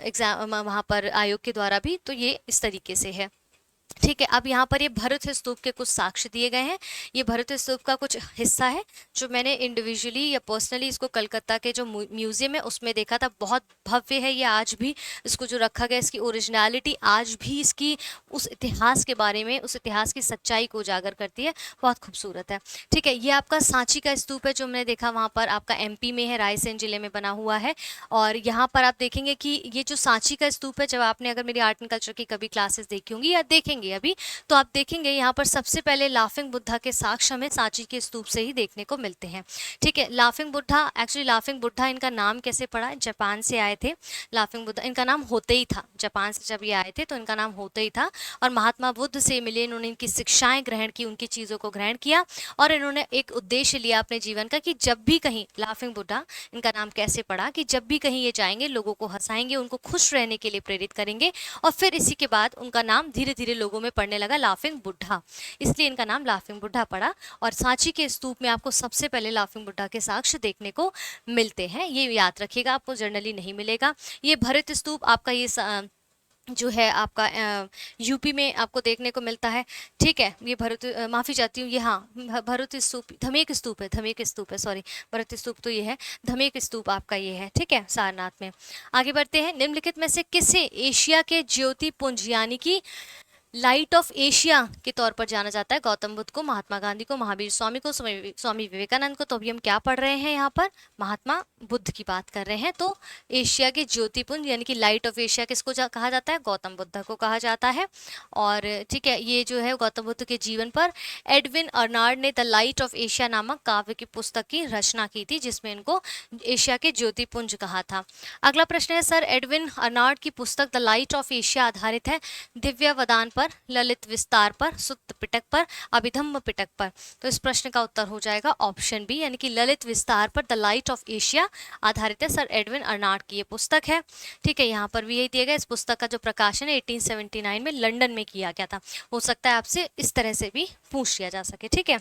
एग्जाम वहाँ पर आयोग के द्वारा भी, तो ये इस तरीके से है। ठीक है, अब यहाँ पर ये भरुच स्तूप के कुछ साक्ष्य दिए गए हैं। ये भरुच स्तूप का कुछ हिस्सा है जो मैंने इंडिविजुअली या पर्सनली इसको कलकत्ता के जो म्यूजियम है उसमें देखा था। बहुत भव्य है ये, आज भी इसको जो रखा गया, इसकी ओरिजिनलिटी आज भी इसकी उस इतिहास के बारे में, उस इतिहास की सच्चाई को उजागर करती है। बहुत खूबसूरत है। ठीक है, ये आपका सांची का स्तूप है जो मैंने देखा, वहाँ पर आपका MP में है, रायसेन जिले में बना हुआ है। और यहाँ पर आप देखेंगे कि ये जो सांची का स्तूप है, जब आपने अगर मेरी आर्ट एंड कल्चर की कभी क्लासेस देखी होंगी या देखेंगे अभी, तो आप देखेंगे यहाँ पर सबसे पहले लाफिंग बुद्धा के साक्ष्य हमें सांची के स्तूप से ही देखने को मिलते हैं। ठीक है, laughing Buddha, actually laughing Buddha इनका नाम कैसे पड़ा? जापान से आए थे लाफिंग बुद्धा, इनका नाम होते ही था, जापान से जब ये आए थे तो इनका नाम होते ही था। और महात्मा बुद्ध से मिले, इन्होंने इनकी शिक्षाएं ग्रहण की, उनकी चीज़ों को ग्रहण किया और इन्होंने एक उद्देश्य लिया अपने जीवन का कि जब भी कहीं, लाफिंग बुद्धा इनका नाम कैसे पड़ा, कि जब भी कहीं ये जाएंगे लोगों को हंसाएंगे, उनको खुश रहने के लिए प्रेरित करेंगे। और फिर इसी के बाद उनका नाम धीरे धीरे लोगों में पड़ने लगा लाफिंग बुद्धा, इसलिए इनका नाम लाफिंग बुद्धा पड़ा। और सांची के स्तूप में आपको सबसे पहले लाफिंग बुद्धा के साक्ष्य देखने को मिलते हैं, ये याद रखिएगा, आपको जनरली नहीं मिलेगा। ये भरत स्तूप आपका ये जो है आपका यूपी में आपको देखने को मिलता है। ठीक है, ये भरत, माफ़ी चाहती हूँ, ये हाँ भरत स्तूप, धमेक स्तूप है, धमेक स्तूप है, सॉरी, भरत स्तूप तो ये है, धमेक स्तूप आपका ये है। ठीक है, सारनाथ में। आगे बढ़ते हैं, निम्नलिखित में से किसे एशिया के ज्योतिपुंज यानी कि लाइट ऑफ एशिया के तौर पर जाना जाता है? गौतम बुद्ध को, महात्मा गांधी को, महावीर स्वामी को, स्वामी विवेकानंद को। तो अभी हम क्या पढ़ रहे हैं यहाँ पर? महात्मा बुद्ध की बात कर रहे हैं। तो एशिया के ज्योतिपुंज यानी कि लाइट ऑफ एशिया किसको कहा जाता है? गौतम बुद्ध को कहा जाता है। और ठीक है, ये जो है गौतम बुद्ध के जीवन पर एडविन अर्नाल्ड ने द लाइट ऑफ एशिया नामक काव्य की पुस्तक की रचना की थी, जिसमें इनको एशिया के ज्योतिपुंज कहा था। अगला प्रश्न है, सर एडविन अर्नाल्ड की पुस्तक द लाइट ऑफ एशिया आधारित है दिव्य वदान पर, ललित विस्तार पर, सुत्त पिटक पर, अभिधम्म पिटक पर? तो इस प्रश्न का उत्तर हो जाएगा ऑप्शन बी, यानी कि ललित विस्तार पर द लाइट ऑफ एशिया आधारित है, सर एडविन अर्नाल्ड की ये पुस्तक है। ठीक है, यहाँ पर भी यही दिया गया। इस पुस्तक का जो प्रकाशन है 1879 में लंदन में किया गया था। हो सकता है आपसे इस तरह से भी पूछ लिया जा सके। ठीक है,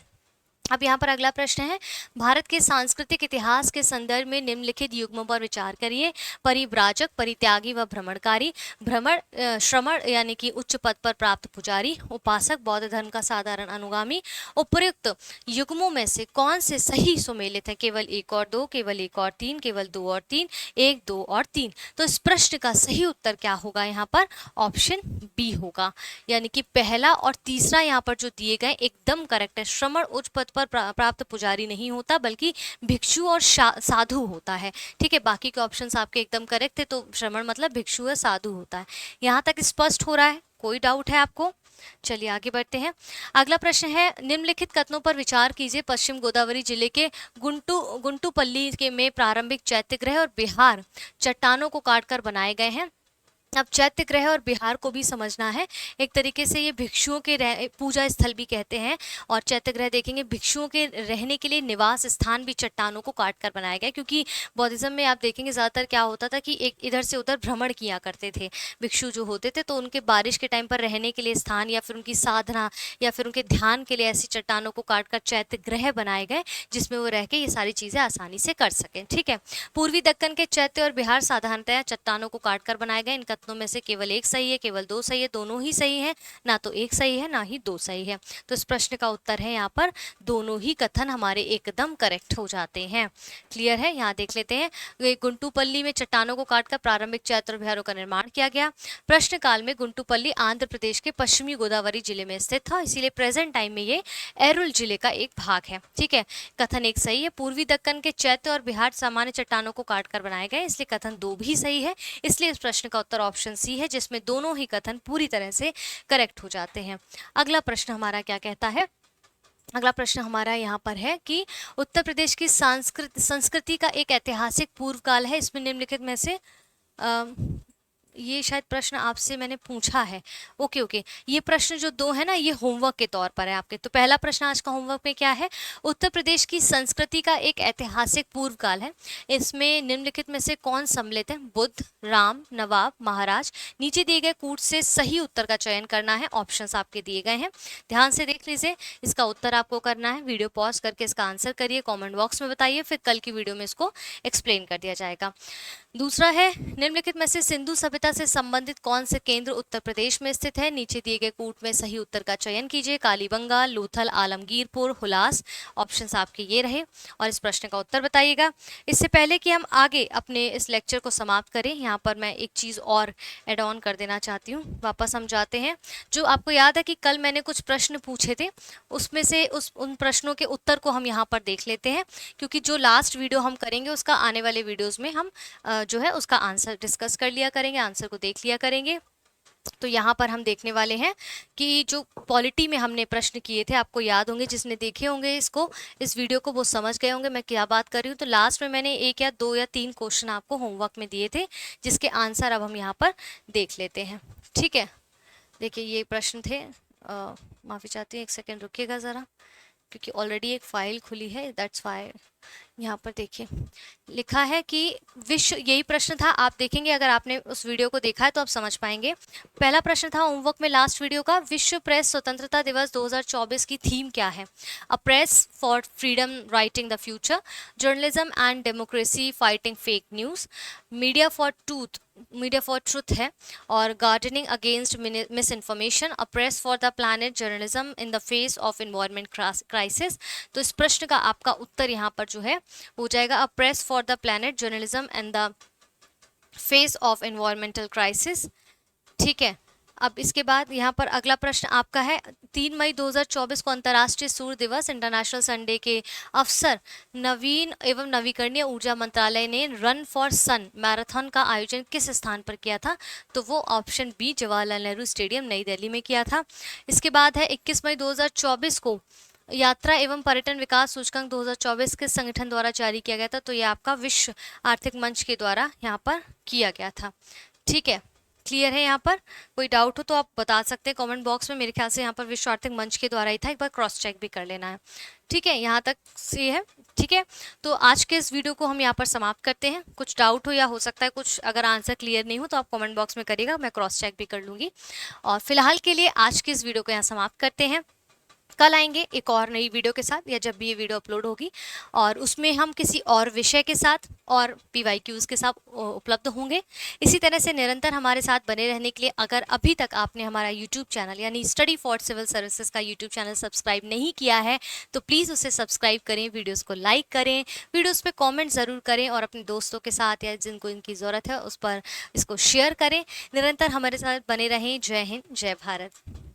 अब यहाँ पर अगला प्रश्न है, भारत के सांस्कृतिक इतिहास के संदर्भ में निम्नलिखित युग्मों पर विचार करिए। परिव्राजक, परित्यागी व भ्रमणकारी, श्रमण यानी कि उच्च पद पर प्राप्त पुजारी, उपासक, बौद्ध धर्म का साधारण अनुगामी। उपर्युक्त युग्मों में से कौन से सही सुमेलित है? केवल 1 और 2, केवल 1 और 3, केवल 2 और 3, 1, 2 और 3। तो इस प्रश्न का सही उत्तर क्या होगा? यहाँ पर ऑप्शन बी होगा, यानी कि पहला और तीसरा यहाँ पर जो दिए गए एकदम करेक्ट है। श्रमण उच्च पद पर प्राप्त पुजारी नहीं होता, बल्कि भिक्षु और साधु होता है। ठीक है, बाकी के ऑप्शंस आपके एकदम करेक्ट थे, तो श्रमण मतलब भिक्षु या साधु होता है। यहाँ तक स्पष्ट हो रहा है? कोई डाउट है आपको? चलिए आगे बढ़ते हैं। अगला प्रश्न है, निम्नलिखित कथनों पर विचार कीजिए। पश्चिम गोदावरी जिले के गुंटूपल्ली के में प्रारंभिक चैत्यगृह और बिहार चट्टानों को काटकर बनाए गए हैं। अब चैत्यगृह और बिहार को भी समझना है। एक तरीके से ये भिक्षुओं के पूजा स्थल भी कहते हैं, और चैत्यगृह देखेंगे भिक्षुओं के रहने के लिए निवास स्थान भी चट्टानों को काट कर बनाया गया, क्योंकि बौद्धिज्म में आप देखेंगे ज़्यादातर क्या होता था कि एक इधर से उधर भ्रमण किया करते थे भिक्षु जो होते थे, तो उनके बारिश के टाइम पर रहने के लिए स्थान या फिर उनकी साधना या फिर उनके ध्यान के लिए ऐसी चट्टानों को काट कर चैत्यगृह बनाए गए, जिसमें वो रह के ये सारी चीज़ें आसानी से कर सकें। ठीक है, पूर्वी दक्कन के चैत्य और बिहार साधारणतया चट्टानों को काट कर बनाए गए। इनका कथनों में से केवल एक सही है, केवल दो सही है, दोनों ही सही है, ना तो एक सही है ना ही दो सही है। तो इस प्रश्न का उत्तर है यहाँ पर दोनों ही कथन हमारे एकदम करेक्ट हो जाते हैं। क्लियर है? यहाँ देख लेते हैं, गुंटूपल्ली में चट्टानों को काटकर प्रारंभिक चैत्र विहारों का निर्माण किया गया। प्रश्न काल में गुंटूपल्ली आंध्र प्रदेश के पश्चिमी गोदावरी जिले में स्थित था, इसीलिए प्रेजेंट टाइम में ये एरुल जिले का एक भाग है। ठीक है, कथन एक सही है। पूर्वी दक्कन के चैत्य और बिहार सामान्य चट्टानों को काटकर बनाए गए, इसलिए कथन दो भी सही है। इसलिए इस प्रश्न का उत्तर ऑप्शन सी है, जिसमें दोनों ही कथन पूरी तरह से करेक्ट हो जाते हैं। अगला प्रश्न हमारा क्या कहता है? अगला प्रश्न हमारा यहाँ पर है कि उत्तर प्रदेश की संस्कृति का एक ऐतिहासिक पूर्व काल है, इसमें निम्नलिखित में से ये शायद प्रश्न आपसे मैंने पूछा है। ओके, ये प्रश्न जो दो है ना, ये होमवर्क के तौर पर है आपके। तो पहला प्रश्न आज का होमवर्क में क्या है? उत्तर प्रदेश की संस्कृति का एक ऐतिहासिक पूर्व काल है, इसमें निम्नलिखित में से कौन सम्मिलित है? बुद्ध, राम, नवाब, महाराज। नीचे दिए गए कूट से सही उत्तर का चयन करना है। ऑप्शंस आपके दिए गए हैं, ध्यान से देख लीजिए। इसका उत्तर आपको करना है, वीडियो पॉज करके इसका आंसर करिए, कॉमेंट बॉक्स में बताइए, फिर कल की वीडियो में इसको एक्सप्लेन कर दिया जाएगा। दूसरा है, निम्नलिखित में से सिंधु सभ्यता से संबंधित कौन से केंद्र उत्तर प्रदेश में स्थित है? नीचे दिए गए कूट में सही उत्तर का चयन कीजिए। कालीबंगा, लोथल, आलमगीरपुर, हुलास। ऑप्शंस आपके ये रहे और इस प्रश्न का उत्तर बताइएगा। इससे पहले कि हम आगे अपने इस लेक्चर को समाप्त करें, यहाँ पर मैं एक चीज़ और एड ऑन कर देना चाहती हूँ। वापस हम जाते हैं, जो आपको याद है कि कल मैंने कुछ प्रश्न पूछे थे, उसमें से उन प्रश्नों के उत्तर को हम यहाँ पर देख लेते हैं, क्योंकि जो लास्ट वीडियो हम करेंगे उसका आने वाले वीडियोज़ में हम जो है उसका आंसर डिस्कस कर लिया करेंगे, आंसर को देख लिया करेंगे। तो यहाँ पर हम देखने वाले हैं कि जो पॉलिटी में हमने प्रश्न किए थे, आपको याद होंगे, जिसने देखे होंगे इसको, इस वीडियो को, वो समझ गए होंगे मैं क्या बात कर रही हूँ। तो लास्ट में मैंने एक या दो या तीन क्वेश्चन आपको होमवर्क में दिए थे, जिसके आंसर अब हम यहाँ पर देख लेते हैं। ठीक है, देखिए ये प्रश्न थे। माफ़ी चाहती हूँ, एक सेकेंड रुकिएगा ज़रा, क्योंकि ऑलरेडी एक फाइल खुली है, दैट्स वाई। यहाँ पर देखिए लिखा है कि विश्व, यही प्रश्न था, आप देखेंगे अगर आपने उस वीडियो को देखा है तो आप समझ पाएंगे। पहला प्रश्न था होमवर्क में लास्ट वीडियो का, विश्व प्रेस स्वतंत्रता दिवस 2024 की थीम क्या है? A press for freedom writing the future, journalism and democracy fighting fake news, media for truth है, और gardening against miss information, a press for the planet, journalism in the face of environment crisis. तो इस प्रश्न का आपका उत्तर यहाँ पर जो है हो जाएगा a press for the planet, journalism and the face of environmental crisis. ठीक है, अब इसके बाद यहाँ पर अगला प्रश्न आपका है, 3 मई 2024 को अंतर्राष्ट्रीय सूर्य दिवस इंटरनेशनल संडे के अवसर नवीन एवं नवीकरणीय ऊर्जा मंत्रालय ने रन फॉर सन मैराथन का आयोजन किस स्थान पर किया था? तो वो option B, Jawaharlal Nehru stadium New Delhi में किया था। इसके बाद है 21 मई 2024 को यात्रा एवं पर्यटन विकास सूचकांक 2024 किस संगठन द्वारा जारी किया गया था? तो ये आपका विश्व आर्थिक मंच के द्वारा यहाँ पर किया गया था। ठीक है, क्लियर है? यहाँ पर कोई डाउट हो तो आप बता सकते हैं कमेंट बॉक्स में। मेरे ख्याल से यहाँ पर विश्व आर्थिक मंच के द्वारा ही था, एक बार क्रॉस चेक भी कर लेना है। ठीक है, यहाँ तक से है। ठीक है, तो आज के इस वीडियो को हम यहाँ पर समाप्त करते हैं। कुछ डाउट हो या हो सकता है कुछ अगर आंसर क्लियर नहीं हो तो आप कमेंट बॉक्स में करिएगा, मैं क्रॉस चेक भी कर लूँगी। और फिलहाल के लिए आज की इस वीडियो को यहाँ समाप्त करते हैं। कल आएंगे एक और नई वीडियो के साथ, या जब भी ये वीडियो अपलोड होगी, और उसमें हम किसी और विषय के साथ और PYQs के साथ उपलब्ध होंगे। इसी तरह से निरंतर हमारे साथ बने रहने के लिए अगर अभी तक आपने हमारा YouTube चैनल यानी स्टडी फॉर सिविल सर्विसेज का YouTube चैनल सब्सक्राइब नहीं किया है तो प्लीज़ उसे सब्सक्राइब करें, वीडियोज़ को लाइक करें, वीडियोज़ पे कॉमेंट ज़रूर करें और अपने दोस्तों के साथ या जिनको इनकी ज़रूरत है उस पर इसको शेयर करें। निरंतर हमारे साथ बने रहें। जय हिंद, जय भारत।